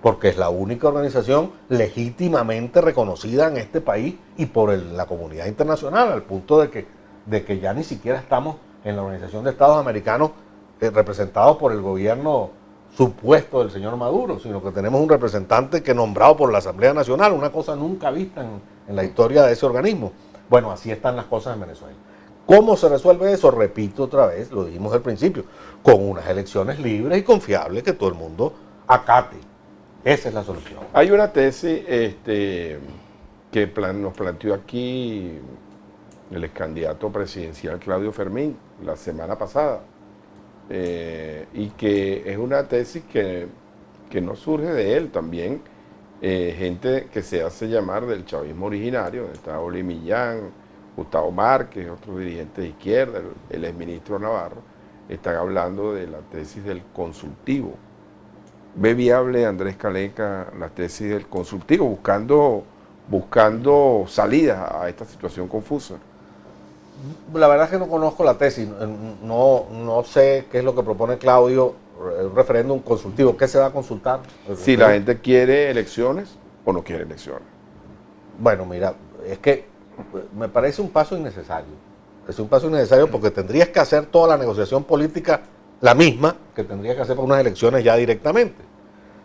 [SPEAKER 3] porque es la única organización legítimamente reconocida en este país y por la comunidad internacional, al punto de que de que ya ni siquiera estamos en la Organización de Estados Americanos representados por el gobierno supuesto del señor Maduro, sino que tenemos un representante que nombrado por la Asamblea Nacional, una cosa nunca vista en la historia de ese organismo. Bueno, así están las cosas en Venezuela. ¿Cómo se resuelve eso? Repito otra vez, lo dijimos al principio, con unas elecciones libres y confiables que todo el mundo acate. Esa es la solución.
[SPEAKER 1] Hay una tesis que nos planteó aquí el ex candidato presidencial Claudio Fermín la semana pasada, y que es una tesis que no surge de él, también gente que se hace llamar del chavismo originario, donde está Oli Millán, Gustavo Márquez, otros dirigentes de izquierda, el exministro Navarro, están hablando de la tesis del consultivo. ¿Ve viable, Andrés Caleca, la tesis del consultivo, buscando salidas a esta situación confusa?
[SPEAKER 3] La verdad es que no conozco la tesis, no sé qué es lo que propone Claudio, un referéndum consultivo. ¿Qué se va a consultar?
[SPEAKER 1] Si la gente quiere elecciones o no quiere elecciones.
[SPEAKER 3] Bueno, mira, es que me parece un paso innecesario. Es un paso innecesario porque tendrías que hacer toda la negociación política la misma que tendrías que hacer para unas elecciones ya directamente.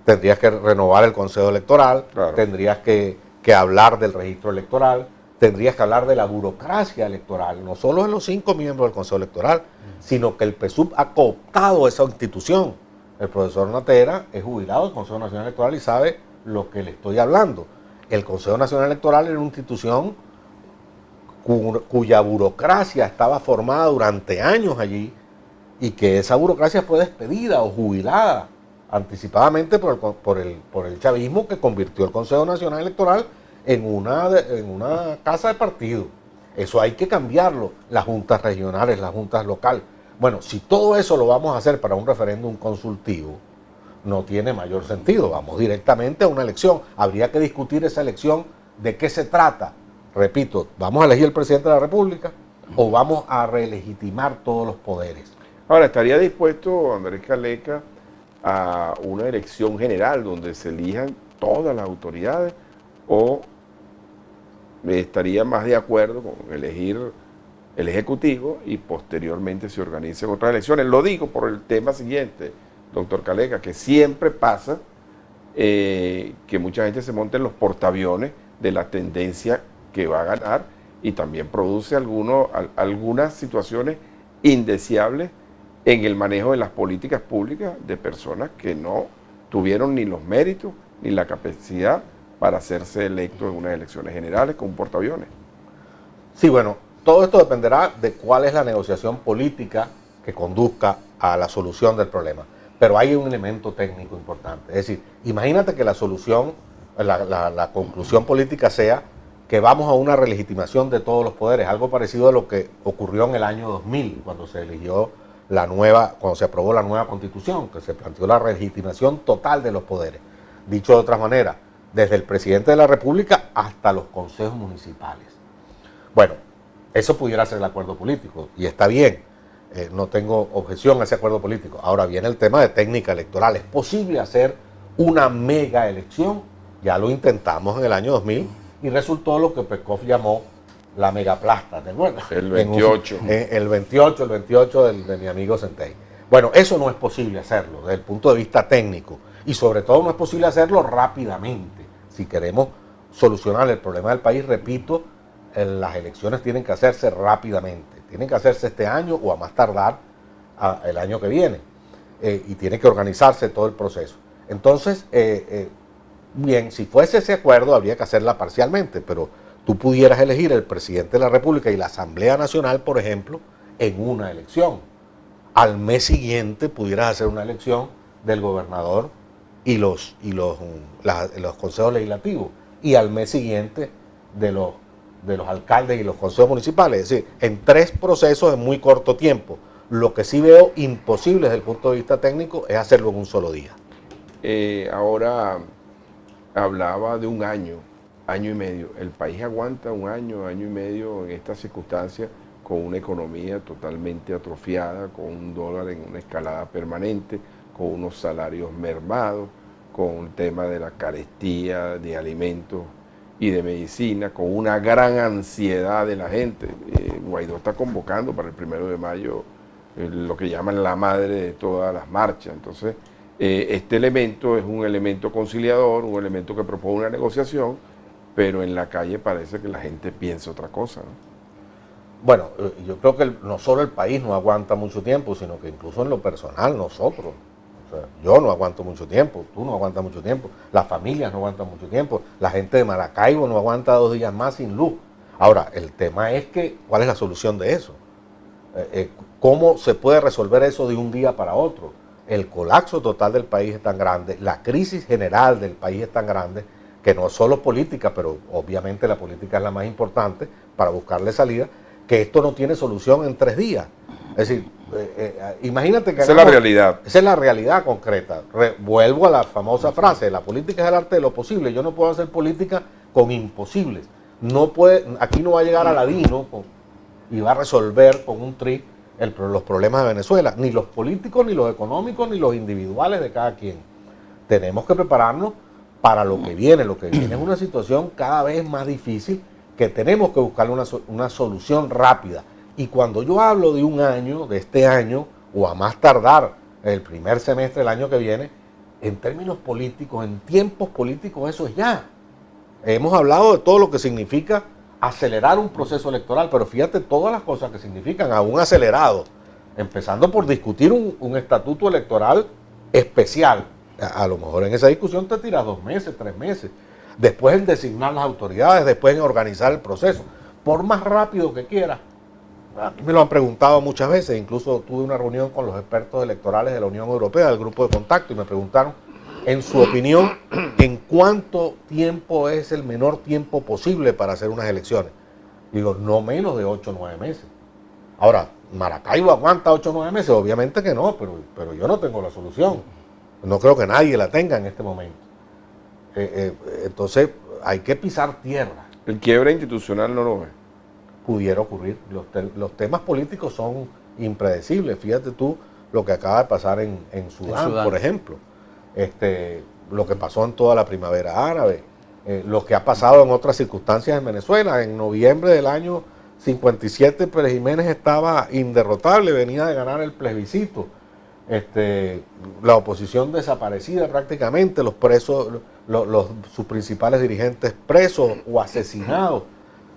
[SPEAKER 3] Tendrías que renovar el Consejo Electoral, claro. Tendrías que hablar del registro electoral, tendrías que hablar de la burocracia electoral, no solo de los 5 miembros del Consejo Electoral, sino que el PSUV ha cooptado esa institución. El profesor Natera es jubilado del Consejo Nacional Electoral y sabe lo que le estoy hablando. El Consejo Nacional Electoral era una institución cuya burocracia estaba formada durante años allí y que esa burocracia fue despedida o jubilada anticipadamente por el chavismo, que convirtió el Consejo Nacional Electoral en una casa de partido. Eso hay que cambiarlo, las juntas regionales, las juntas locales. Bueno, si todo eso lo vamos a hacer para un referéndum consultivo, no tiene mayor sentido, vamos directamente a una elección. Habría que discutir esa elección, de qué se trata. Repito, ¿vamos a elegir el presidente de la República o vamos a relegitimar todos los poderes?
[SPEAKER 1] Ahora, ¿estaría dispuesto Andrés Caleca a una elección general donde se elijan todas las autoridades, o estaría más de acuerdo con elegir el Ejecutivo y posteriormente se organicen otras elecciones? Lo digo por el tema siguiente, doctor Caleca, que siempre pasa que mucha gente se monta en los portaaviones de la tendencia que va a ganar y también produce algunas situaciones indeseables en el manejo de las políticas públicas de personas que no tuvieron ni los méritos ni la capacidad para hacerse electos en unas elecciones generales con un portaaviones.
[SPEAKER 3] Sí, bueno, todo esto dependerá de cuál es la negociación política que conduzca a la solución del problema. Pero hay un elemento técnico importante. Es decir, imagínate que la solución, la conclusión política sea que vamos a una relegitimación de todos los poderes, algo parecido a lo que ocurrió en el año 2000, cuando se aprobó la nueva Constitución, que se planteó la legitimación total de los poderes. Dicho de otra manera, desde el presidente de la República hasta los consejos municipales. Bueno, eso pudiera ser el acuerdo político, y está bien, no tengo objeción a ese acuerdo político. Ahora viene el tema de técnica electoral. ¿Es posible hacer una mega elección? Ya lo intentamos en el año 2000 y resultó lo que Peskov llamó la megaplasta, ¿te acuerdas?
[SPEAKER 1] El 28.
[SPEAKER 3] El 28 de mi amigo Centey. Bueno, eso no es posible hacerlo desde el punto de vista técnico, y sobre todo no es posible hacerlo rápidamente. Si queremos solucionar el problema del país, repito, las elecciones tienen que hacerse rápidamente, tienen que hacerse este año o a más tardar el año que viene, y tiene que organizarse todo el proceso. Entonces, bien, si fuese ese acuerdo habría que hacerla parcialmente, pero tú pudieras elegir el presidente de la República y la Asamblea Nacional, por ejemplo, en una elección. Al mes siguiente pudieras hacer una elección del gobernador y los consejos legislativos, y al mes siguiente de los alcaldes y los consejos municipales. Es decir, en 3 procesos en muy corto tiempo. Lo que sí veo imposible desde el punto de vista técnico es hacerlo en un solo día.
[SPEAKER 1] Ahora hablaba de un año y medio. ¿El país aguanta un año y medio en estas circunstancias, con una economía totalmente atrofiada, con un dólar en una escalada permanente, con unos salarios mermados, con el tema de la carestía de alimentos y de medicina, con una gran ansiedad de la gente. Guaidó está convocando para el 1 de mayo lo que llaman la madre de todas las marchas. Entonces, este elemento es un elemento conciliador, un elemento que propone una negociación, pero en la calle parece que la gente piensa otra cosa, ¿no?
[SPEAKER 3] Bueno, yo creo que no solo el país no aguanta mucho tiempo, sino que incluso en lo personal nosotros. O sea, yo no aguanto mucho tiempo, tú no aguantas mucho tiempo, las familias no aguantan mucho tiempo, la gente de Maracaibo no aguanta 2 días más sin luz. Ahora, el tema es que, ¿cuál es la solución de eso? ¿Cómo se puede resolver eso de un día para otro? El colapso total del país es tan grande, la crisis general del país es tan grande, que no es solo política, pero obviamente la política es la más importante para buscarle salida, que esto no tiene solución en 3 días. Es decir, imagínate que...
[SPEAKER 1] Esa es la realidad.
[SPEAKER 3] Esa es la realidad concreta. Vuelvo a la famosa frase, la política es el arte de lo posible. Yo no puedo hacer política con imposibles. Aquí no va a llegar Aladino y va a resolver con un trick los problemas de Venezuela. Ni los políticos, ni los económicos, ni los individuales de cada quien. Tenemos que prepararnos para lo que viene. Lo que viene es una situación cada vez más difícil, que tenemos que buscarle una solución rápida. Y cuando yo hablo de un año, de este año, o a más tardar el primer semestre del año que viene, en términos políticos, en tiempos políticos, eso es ya. Hemos hablado de todo lo que significa acelerar un proceso electoral, pero fíjate todas las cosas que significan aún acelerado, empezando por discutir un estatuto electoral especial. A lo mejor en esa discusión te tiras 2 meses, 3 meses. Después en designar las autoridades, después en organizar el proceso. Por más rápido que quieras. A mí me lo han preguntado muchas veces, incluso tuve una reunión con los expertos electorales de la Unión Europea, del grupo de contacto, y me preguntaron, en su opinión, ¿en cuánto tiempo es el menor tiempo posible para hacer unas elecciones? Digo, no menos de 8 o 9 meses. Ahora, ¿Maracaibo aguanta 8 o 9 meses? Obviamente que no, pero yo no tengo la solución. No creo que nadie la tenga en este momento. Entonces hay que pisar tierra.
[SPEAKER 1] El quiebre institucional no lo ve.
[SPEAKER 3] Pudiera ocurrir. Los temas políticos son impredecibles. Fíjate tú lo que acaba de pasar en Sudán, por ejemplo. Lo que pasó en toda la primavera árabe. Lo que ha pasado en otras circunstancias en Venezuela. En noviembre del año 57, Pérez Jiménez estaba inderrotable, venía de ganar el plebiscito. La oposición desaparecida prácticamente, los presos, sus principales dirigentes presos o asesinados.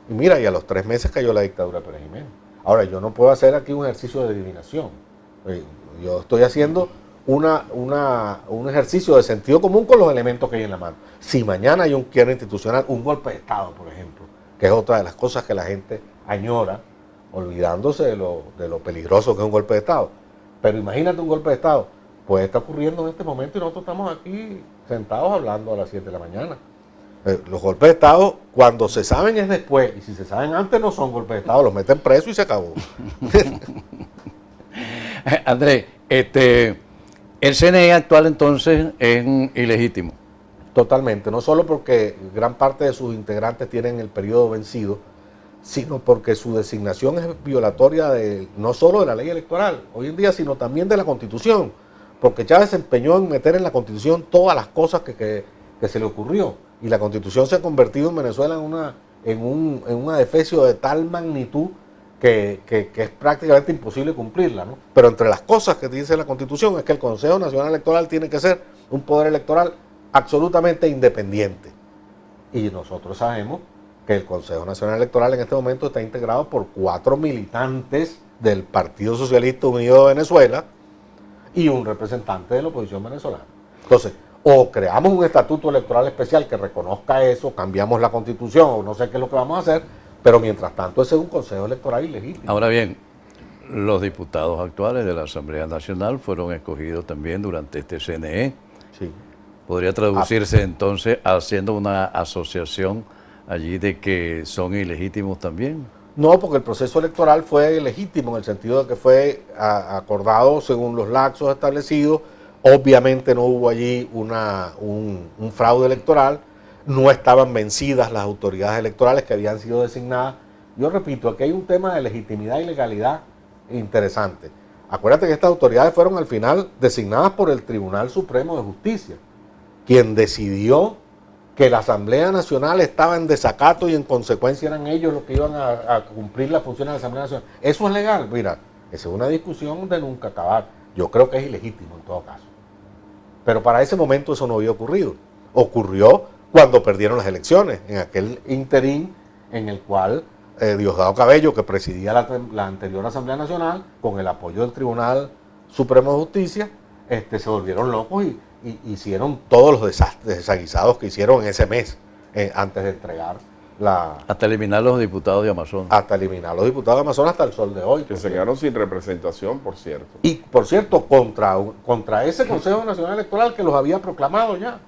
[SPEAKER 3] Y mira, y a los 3 meses cayó la dictadura de Pérez Jiménez. Ahora, yo no puedo hacer aquí un ejercicio de adivinación. Yo estoy haciendo un ejercicio de sentido común con los elementos que hay en la mano. Si mañana hay un quiebre institucional, un golpe de Estado, por ejemplo, que es otra de las cosas que la gente añora, olvidándose de lo peligroso que es un golpe de Estado. Pero imagínate un golpe de Estado, puede estar ocurriendo en este momento y nosotros estamos aquí sentados hablando a las 7 de la mañana. Los golpes de Estado, cuando se saben es después, y si se saben antes no son golpes de Estado, los meten preso y se acabó.
[SPEAKER 2] Andrés, el CNE actual entonces es ilegítimo.
[SPEAKER 3] Totalmente, no solo porque gran parte de sus integrantes tienen el periodo vencido, sino porque su designación es violatoria no solo de la ley electoral hoy en día, sino también de la Constitución, porque Chávez se empeñó en meter en la Constitución todas las cosas que se le ocurrió, y la Constitución se ha convertido en Venezuela en un adefesio de tal magnitud que es prácticamente imposible cumplirla, ¿no? Pero entre las cosas que dice la Constitución es que el Consejo Nacional Electoral tiene que ser un poder electoral absolutamente independiente, y nosotros sabemos que el Consejo Nacional Electoral en este momento está integrado por 4 militantes del Partido Socialista Unido de Venezuela y un representante de la oposición venezolana. Entonces, o creamos un estatuto electoral especial que reconozca eso, cambiamos la Constitución, o no sé qué es lo que vamos a hacer, pero mientras tanto ese es un Consejo Electoral ilegítimo.
[SPEAKER 2] Ahora bien, los diputados actuales de la Asamblea Nacional fueron escogidos también durante este CNE.
[SPEAKER 3] Sí.
[SPEAKER 2] ¿Podría traducirse entonces haciendo una asociación allí de que son ilegítimos también?
[SPEAKER 3] No, porque el proceso electoral fue legítimo en el sentido de que fue acordado según los lapsos establecidos. Obviamente no hubo allí un fraude electoral, no estaban vencidas las autoridades electorales que habían sido designadas. Yo repito, aquí hay un tema de legitimidad y legalidad interesante. Acuérdate que estas autoridades fueron al final designadas por el Tribunal Supremo de Justicia, quien decidió que la Asamblea Nacional estaba en desacato y en consecuencia eran ellos los que iban a cumplir las funciones de la Asamblea Nacional. ¿Eso es legal? Mira, esa es una discusión de nunca acabar. Yo creo que es ilegítimo en todo caso. Pero para ese momento eso no había ocurrido. Ocurrió cuando perdieron las elecciones, en aquel interín en el cual Diosdado Cabello, que presidía la anterior Asamblea Nacional, con el apoyo del Tribunal Supremo de Justicia, se volvieron locos y hicieron todos los desastres desaguisados que hicieron en ese mes, antes de entregar
[SPEAKER 2] hasta eliminar los diputados de Amazonas.
[SPEAKER 3] Hasta eliminar los diputados de Amazonas hasta el sol de hoy.
[SPEAKER 1] Que se quedaron sin representación, por cierto.
[SPEAKER 3] Y, por cierto, contra ese Consejo Nacional Electoral que los había proclamado ya.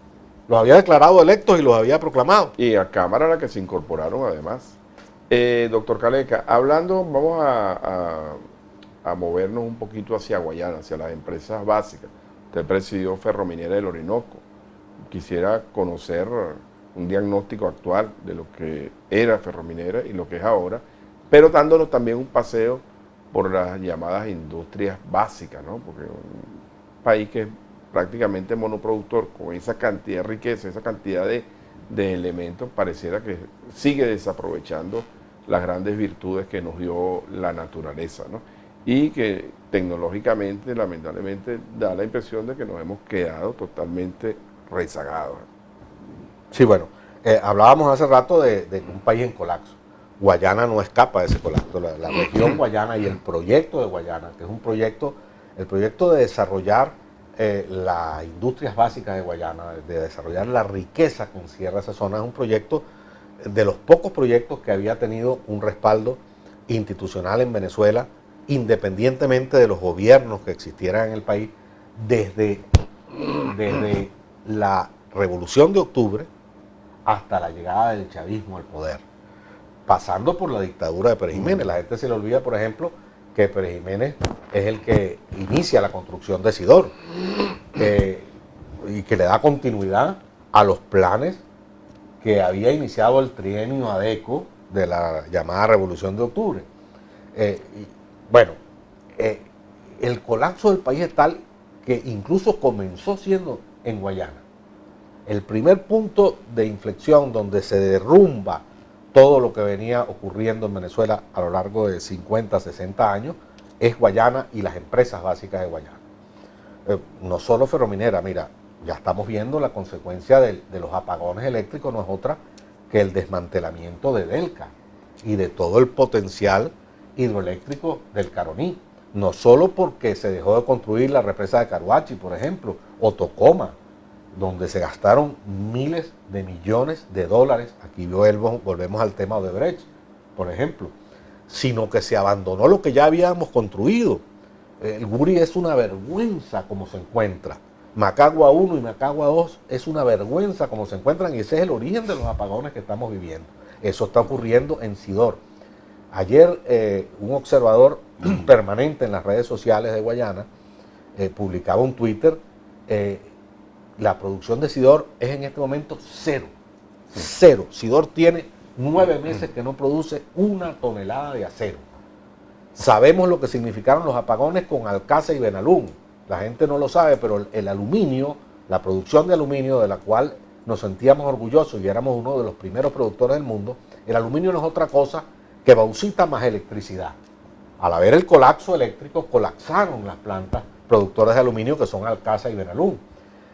[SPEAKER 3] Los había declarado electos y los había proclamado.
[SPEAKER 1] Y a Cámara a la que se incorporaron además. Doctor Caleca, hablando, vamos a movernos un poquito hacia Guayana, hacia las empresas básicas. Usted presidió Ferrominera del Orinoco. Quisiera conocer un diagnóstico actual de lo que era Ferrominera y lo que es ahora, pero dándonos también un paseo por las llamadas industrias básicas, ¿no? Porque un país que es prácticamente monoproductor, con esa cantidad de riqueza, esa cantidad de elementos, pareciera que sigue desaprovechando las grandes virtudes que nos dio la naturaleza, ¿no? Y que tecnológicamente, lamentablemente, da la impresión de que nos hemos quedado totalmente rezagados.
[SPEAKER 3] Sí, bueno, hablábamos hace rato de un país en colapso. Guayana no escapa de ese colapso. La región Guayana y el proyecto de Guayana, que es el proyecto de desarrollar las industrias básicas de Guayana, de desarrollar la riqueza que encierra esa zona, es un proyecto de los pocos proyectos que había tenido un respaldo institucional en Venezuela, independientemente de los gobiernos que existieran en el país, desde la Revolución de Octubre hasta la llegada del chavismo al poder, pasando por la dictadura de Pérez Jiménez. La gente se le olvida, por ejemplo, que Pérez Jiménez es el que inicia la construcción de Sidor y que le da continuidad a los planes que había iniciado el trienio ADECO de la llamada Revolución de Octubre. El colapso del país es tal que incluso comenzó siendo en Guayana. El primer punto de inflexión donde se derrumba todo lo que venía ocurriendo en Venezuela a lo largo de 50, 60 años es Guayana y las empresas básicas de Guayana. No solo Ferrominera, mira, ya estamos viendo la consecuencia de los apagones eléctricos, no es otra que el desmantelamiento de Delca y de todo el potencial hidroeléctrico del Caroní. No solo porque se dejó de construir la represa de Caruachi, por ejemplo, o Tocoma, donde se gastaron miles de millones de dólares, aquí volvemos al tema de Odebrecht, por ejemplo, sino que se abandonó lo que ya habíamos construido. El Guri es una vergüenza como se encuentra. Macagua 1 y Macagua 2 es una vergüenza como se encuentran y ese es el origen de los apagones que estamos viviendo. Eso está ocurriendo en Sidor. Ayer un observador permanente en las redes sociales de Guayana publicaba un Twitter. La producción de Sidor es en este momento cero. Sidor tiene 9 meses que no produce una tonelada de acero. Sabemos lo que significaron los apagones con Alcázar y Benalún. La gente no lo sabe, pero el aluminio, la producción de aluminio de la cual nos sentíamos orgullosos y éramos uno de los primeros productores del mundo, el aluminio no es otra cosa que bauxita más electricidad. Al haber el colapso eléctrico, colapsaron las plantas productoras de aluminio que son Alcázar y Benalún.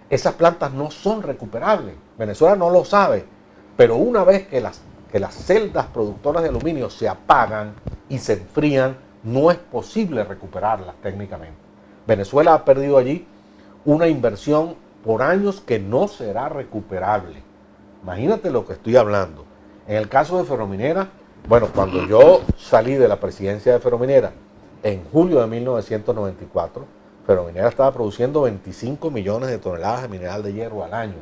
[SPEAKER 3] Esas plantas no son recuperables. Venezuela no lo sabe, pero una vez que las celdas productoras de aluminio se apagan y se enfrían, no es posible recuperarlas técnicamente. Venezuela ha perdido allí una inversión por años que no será recuperable. Imagínate lo que estoy hablando. En el caso de Ferrominera, bueno, cuando yo salí de la presidencia de Ferrominera en julio de 1994, Ferrominera estaba produciendo 25 millones de toneladas de mineral de hierro al año.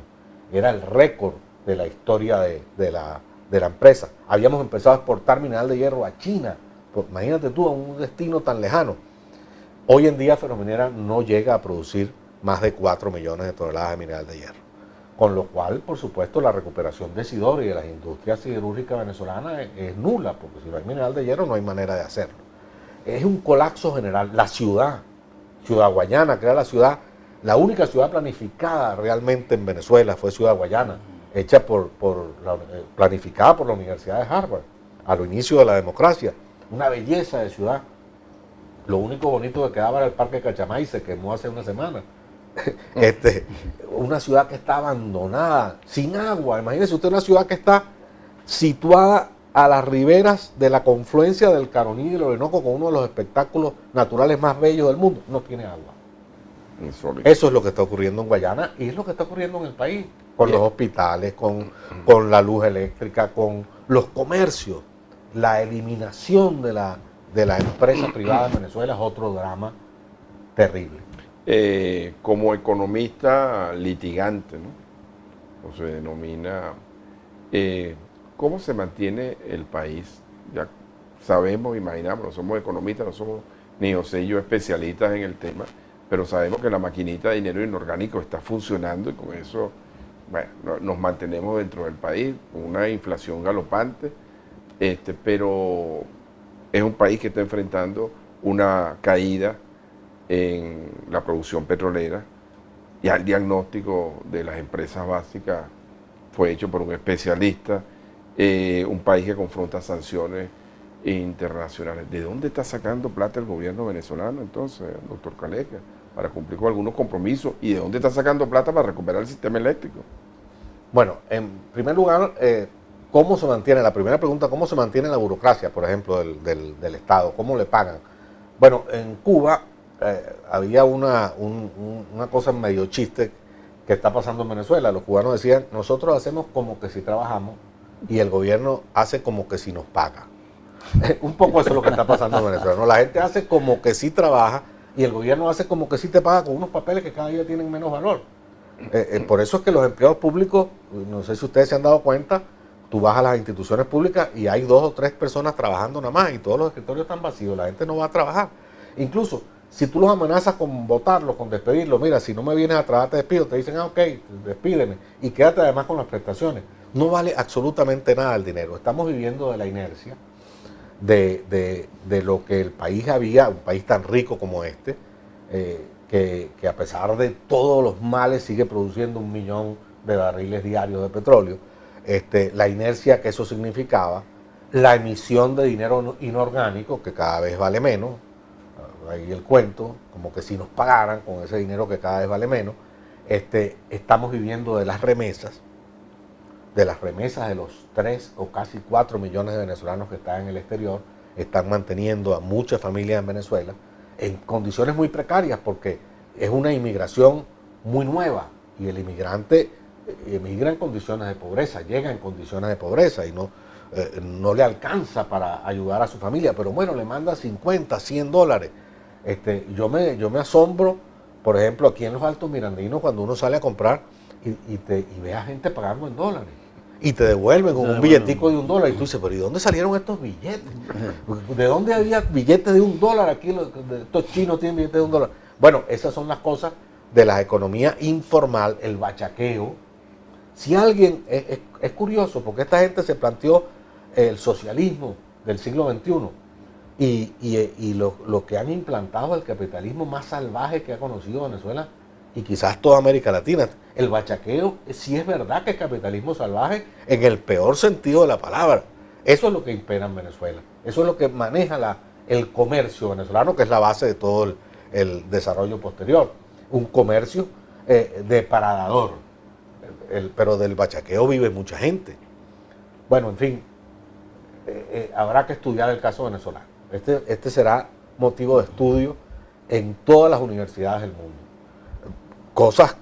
[SPEAKER 3] Era el récord de la historia de la empresa. Habíamos empezado a exportar mineral de hierro a China. Pues, imagínate tú, a un destino tan lejano. Hoy en día Ferrominera no llega a producir más de 4 millones de toneladas de mineral de hierro. Con lo cual, por supuesto, la recuperación de Sidor y de las industrias siderúrgicas venezolanas es nula, porque si no hay mineral de hierro no hay manera de hacerlo. Es un colapso general. La Ciudad Guayana, que era la única ciudad planificada realmente en Venezuela fue Ciudad Guayana. hecha planificada por la Universidad de Harvard, a lo inicio de la democracia. Una belleza de ciudad. Lo único bonito que quedaba era el Parque Cachamay, se quemó hace una semana. Una ciudad que está abandonada, sin agua. Imagínese usted una ciudad que está situada a las riberas de la confluencia del Caroní y del Orinoco, con uno de los espectáculos naturales más bellos del mundo. No tiene agua. Eso es lo que está ocurriendo en Guayana y es lo que está ocurriendo en el país, con los hospitales, con la luz eléctrica, con los comercios. La eliminación de la empresa privada en Venezuela es otro drama terrible.
[SPEAKER 1] Como economista litigante, ¿no? O se denomina, ¿cómo se mantiene el país? Ya sabemos, imaginamos, no somos economistas, no somos ni José y yo especialistas en el tema, pero sabemos que la maquinita de dinero inorgánico está funcionando y con eso, bueno, nos mantenemos dentro del país, con una inflación galopante, pero es un país que está enfrentando una caída en la producción petrolera. Ya el diagnóstico de las empresas básicas fue hecho por un especialista, un país que confronta sanciones internacionales. ¿De dónde está sacando plata el gobierno venezolano entonces, doctor Caleca, para cumplir con algunos compromisos? ¿Y de dónde está sacando plata para recuperar el sistema eléctrico?
[SPEAKER 3] Bueno, en primer lugar, ¿cómo se mantiene? La primera pregunta, ¿cómo se mantiene la burocracia, por ejemplo, del Estado? ¿Cómo le pagan? Bueno, en Cuba había una cosa medio chiste que está pasando en Venezuela. Los cubanos decían, nosotros hacemos como que si trabajamos y el gobierno hace como que si nos paga. Un poco eso es lo que está pasando en Venezuela, ¿no? La gente hace como que sí trabaja y el gobierno hace como que sí te paga con unos papeles que cada día tienen menos valor. Por eso es que los empleados públicos, no sé si ustedes se han dado cuenta, tú vas a las instituciones públicas y hay 2 o 3 personas trabajando nada más y todos los escritorios están vacíos, la gente no va a trabajar. Incluso, si tú los amenazas con votarlos, con despedirlos, mira, si no me vienes a trabajar te despido, te dicen, ok, despídeme y quédate además con las prestaciones. No vale absolutamente nada el dinero. Estamos viviendo de la inercia de lo que el país había, un país tan rico como este, que a pesar de todos los males sigue produciendo 1 millón de barriles diarios de petróleo. La inercia que eso significaba, la emisión de dinero inorgánico que cada vez vale menos, ahí el cuento, como que si nos pagaran con ese dinero que cada vez vale menos. Estamos viviendo de las remesas de los 3 o casi 4 millones de venezolanos que están en el exterior, están manteniendo a muchas familias en Venezuela en condiciones muy precarias porque es una inmigración muy nueva y el inmigrante emigra en condiciones de pobreza, llega en condiciones de pobreza y no le alcanza para ayudar a su familia, pero bueno, le manda 50, 100 dólares. Yo me asombro, por ejemplo, aquí en los Altos Mirandinos, cuando uno sale a comprar y ve a gente pagando en dólares y te devuelven con un billetico de $1 y tú dices, pero ¿y dónde salieron estos billetes? ¿De dónde había billetes de $1? Aquí estos chinos tienen billetes de $1. Bueno, esas son las cosas de la economía informal, el bachaqueo. Si alguien, es curioso, porque esta gente se planteó el socialismo del siglo XXI y lo que han implantado el capitalismo más salvaje que ha conocido Venezuela y quizás toda América Latina. El bachaqueo, sí es verdad que es capitalismo salvaje en el peor sentido de la palabra. Eso es lo que impera en Venezuela. Eso es lo que maneja el comercio venezolano, que es la base de todo el desarrollo posterior. Un comercio depredador. Pero del bachaqueo vive mucha gente. Bueno, en fin, habrá que estudiar el caso venezolano. Este será motivo de estudio en todas las universidades del mundo. Cosas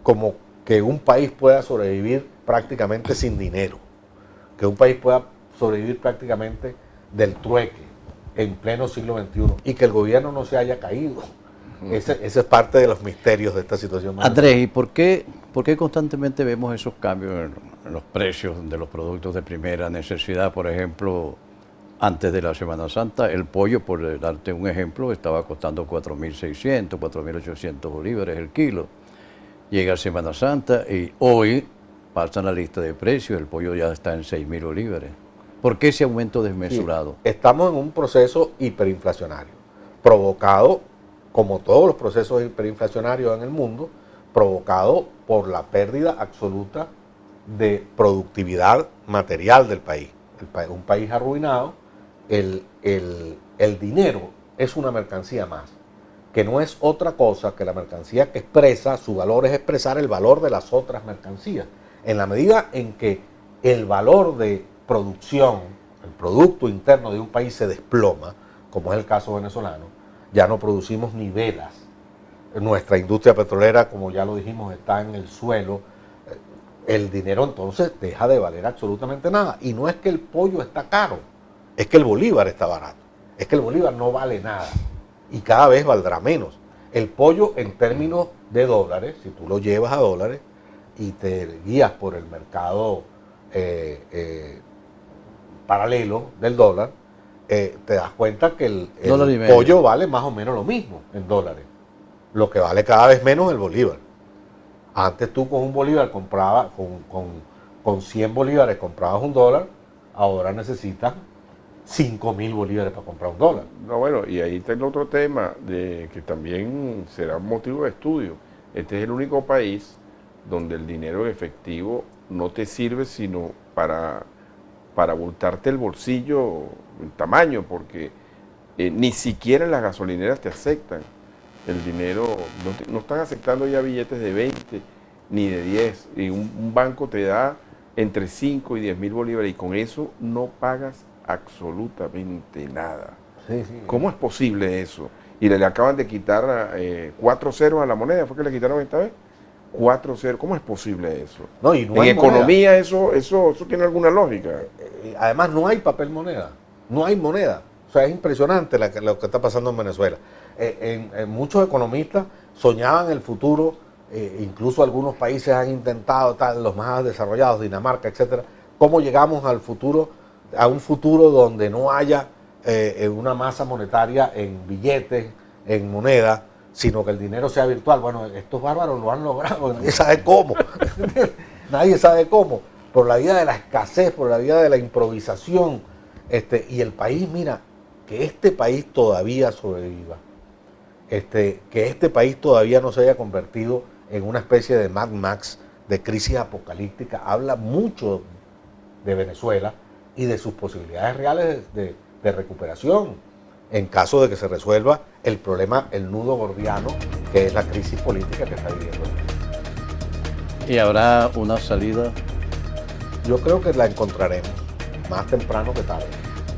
[SPEAKER 3] como que un país pueda sobrevivir prácticamente sin dinero, que un país pueda sobrevivir prácticamente del trueque en pleno siglo XXI y que el gobierno no se haya caído. Ese es parte de los misterios de esta situación.
[SPEAKER 2] Andrés, ¿y por qué constantemente vemos esos cambios en los precios de los productos de primera necesidad? Por ejemplo, antes de la Semana Santa, el pollo, por darte un ejemplo, estaba costando 4.600, 4.800 bolívares el kilo. Llega Semana Santa y hoy pasan la lista de precios, el pollo ya está en 6.000 bolívares. ¿Por qué ese aumento desmesurado?
[SPEAKER 3] Sí, estamos en un proceso hiperinflacionario, provocado, como todos los procesos hiperinflacionarios en el mundo, provocado por la pérdida absoluta de productividad material del país. Un país arruinado, el dinero es una mercancía más, que no es otra cosa que la mercancía que expresa, su valor es expresar el valor de las otras mercancías. En la medida en que el valor de producción, el Producto Interno de un país se desploma, como es el caso venezolano, ya no producimos ni velas. Nuestra industria petrolera, como ya lo dijimos, está en el suelo. El dinero entonces deja de valer absolutamente nada. Y no es que el pollo está caro, es que el bolívar está barato. Es que el bolívar no vale nada y cada vez valdrá menos. El pollo en términos de dólares, si tú lo llevas a dólares y te guías por el mercado paralelo del dólar, te das cuenta que el pollo vale más o menos lo mismo en dólares. Lo que vale cada vez menos el bolívar. Antes tú con un bolívar comprabas, con 100 bolívares comprabas un dólar, ahora necesitas 5.000 bolívares para comprar un dólar.
[SPEAKER 1] No, bueno, y ahí está el otro tema de que también será motivo de estudio. Este es el único país donde el dinero efectivo no te sirve sino para abultarte el bolsillo, el tamaño, porque ni siquiera las gasolineras te aceptan el dinero, no están aceptando ya billetes de 20 ni de 10, y un banco te da entre 5 y 10.000 bolívares y con eso no pagas absolutamente nada.
[SPEAKER 3] Sí, sí.
[SPEAKER 1] ¿Cómo es posible eso? Y le acaban de quitar 4 ceros a la moneda, ¿fue que le quitaron esta vez? 4 ceros, ¿cómo es posible eso?
[SPEAKER 3] No, y no
[SPEAKER 1] en economía
[SPEAKER 3] moneda.
[SPEAKER 1] Eso tiene alguna lógica.
[SPEAKER 3] Además no hay papel moneda, no hay moneda. O sea, es impresionante lo que está pasando en Venezuela. Muchos economistas soñaban el futuro, incluso algunos países han intentado, los más desarrollados, Dinamarca, etcétera, cómo llegamos al futuro, a un futuro donde no haya una masa monetaria en billetes, en moneda, sino que el dinero sea virtual. Bueno, estos bárbaros lo han logrado, nadie sabe cómo, nadie sabe cómo, por la vía de la escasez, por la vía de la improvisación, y el país, mira, que este país todavía sobreviva, que este país todavía no se haya convertido en una especie de Mad Max, de crisis apocalíptica, habla mucho de Venezuela y de sus posibilidades reales de recuperación, en caso de que se resuelva el problema, el nudo gordiano, que es la crisis política que está viviendo.
[SPEAKER 2] ¿Y habrá una salida?
[SPEAKER 3] Yo creo que la encontraremos, más temprano que tarde.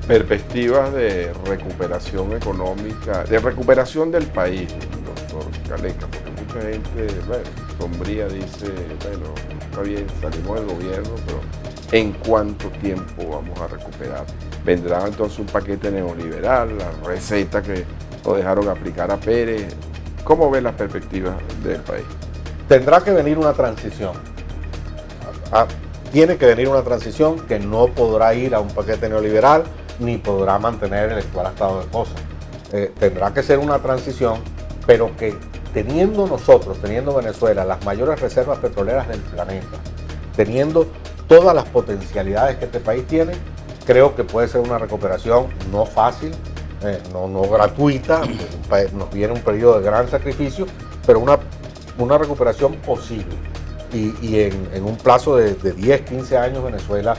[SPEAKER 1] Perspectivas de recuperación económica, de recuperación del país, doctor Caleca, porque mucha gente, bueno, sombría dice, bueno, está bien, salimos del gobierno, pero ¿en cuánto tiempo vamos a recuperar? Vendrá entonces un paquete neoliberal, la receta que lo dejaron aplicar a Pérez. ¿Cómo ven las perspectivas del país?
[SPEAKER 3] Tendrá que venir una transición. Tiene que venir una transición que no podrá ir a un paquete neoliberal ni podrá mantener el actual estado de cosas. Tendrá que ser una transición, pero que teniendo Venezuela las mayores reservas petroleras del planeta, teniendo todas las potencialidades que este país tiene, creo que puede ser una recuperación no fácil, no gratuita, nos viene un periodo de gran sacrificio, pero una recuperación posible. Y en un plazo de 10, 15 años Venezuela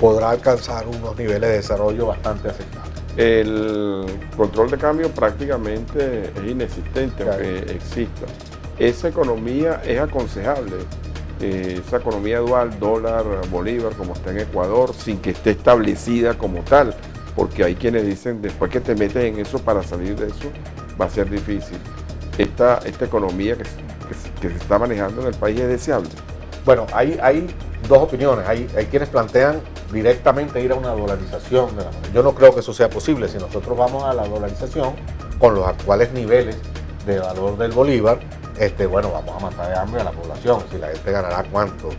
[SPEAKER 3] podrá alcanzar unos niveles de desarrollo bastante aceptables.
[SPEAKER 1] El control de cambio prácticamente es inexistente, claro, aunque exista. Esa economía es aconsejable, esa economía dual, dólar, bolívar, como está en Ecuador, sin que esté establecida como tal, porque hay quienes dicen, después que te metes en eso, para salir de eso va a ser difícil. Esta economía que se está manejando en el país es deseable.
[SPEAKER 3] Bueno, hay dos opiniones. Hay quienes plantean directamente ir a una dolarización de la moneda. Yo no creo que eso sea posible. Si nosotros vamos a la dolarización con los actuales niveles de valor del bolívar, bueno, vamos a matar de hambre a la población. Si la gente ganará cuánto,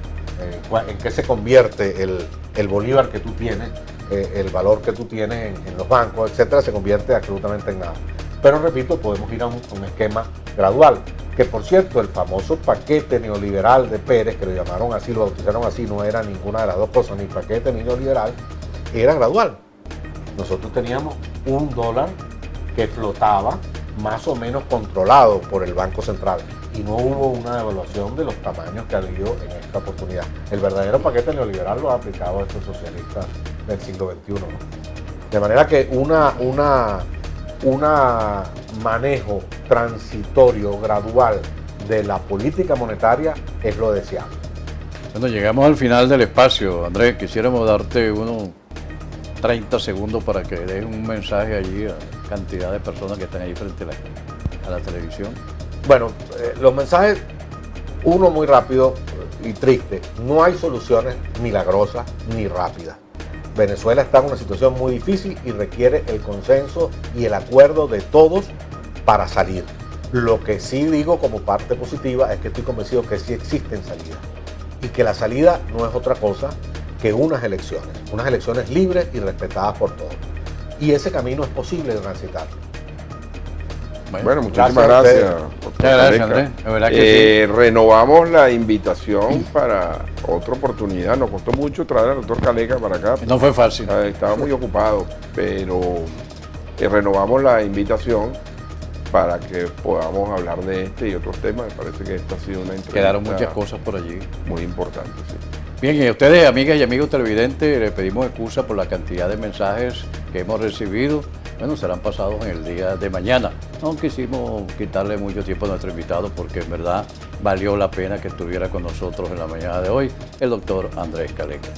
[SPEAKER 3] en qué se convierte el bolívar que tú tienes, el valor que tú tienes en los bancos, etcétera, se convierte absolutamente en nada. Pero repito, podemos ir a un esquema gradual. Que por cierto, el famoso paquete neoliberal de Pérez, que lo llamaron así, lo bautizaron así, no era ninguna de las dos cosas, ni paquete ni neoliberal, era gradual. Nosotros teníamos un dólar que flotaba más o menos controlado por el Banco Central. y no hubo una evaluación de los tamaños que ha habido en esta oportunidad. El verdadero paquete neoliberal lo ha aplicado estos socialistas del siglo XXI, ¿no? De manera que un manejo transitorio, gradual de la política monetaria es lo deseable.
[SPEAKER 2] Bueno, llegamos al final del espacio. Andrés, quisiéramos darte unos 30 segundos para que des un mensaje allí a cantidad de personas que están ahí frente a la televisión.
[SPEAKER 3] Bueno, los mensajes, uno muy rápido y triste, no hay soluciones milagrosas ni rápidas. Venezuela está en una situación muy difícil y requiere el consenso y el acuerdo de todos para salir. Lo que sí digo como parte positiva es que estoy convencido que sí existen salidas y que la salida no es otra cosa que unas elecciones libres y respetadas por todos. Y ese camino es posible de transitar.
[SPEAKER 1] Bueno, muchísimas gracias.
[SPEAKER 2] Muchas gracias, Andrés. La verdad que sí.
[SPEAKER 1] Renovamos la invitación para otra oportunidad. Nos costó mucho traer al doctor Caleca para acá.
[SPEAKER 2] No fue fácil.
[SPEAKER 1] Estaba muy ocupado, pero renovamos la invitación para que podamos hablar de este y otros temas. Me parece que esta ha sido una entrevista.
[SPEAKER 2] Quedaron muchas cosas por allí.
[SPEAKER 1] Muy importante, sí.
[SPEAKER 2] Bien, y a ustedes, amigas y amigos televidentes, les pedimos excusa por la cantidad de mensajes que hemos recibido. Bueno, serán pasados en el día de mañana. No quisimos quitarle mucho tiempo a nuestro invitado porque en verdad valió la pena que estuviera con nosotros en la mañana de hoy el doctor Andrés Caleca.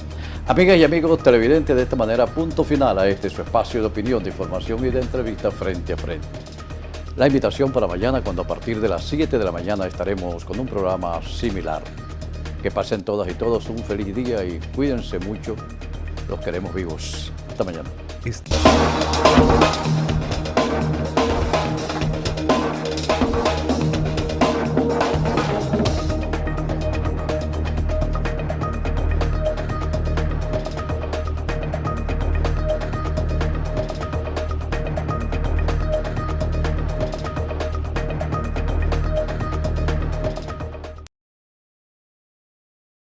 [SPEAKER 2] Amigas y amigos televidentes, de esta manera punto final a este su espacio de opinión, de información y de entrevista frente a frente. La invitación para mañana, cuando a partir de las 7 de la mañana estaremos con un programa similar. Que pasen todas y todos un feliz día y cuídense mucho. Los queremos vivos. Hasta mañana.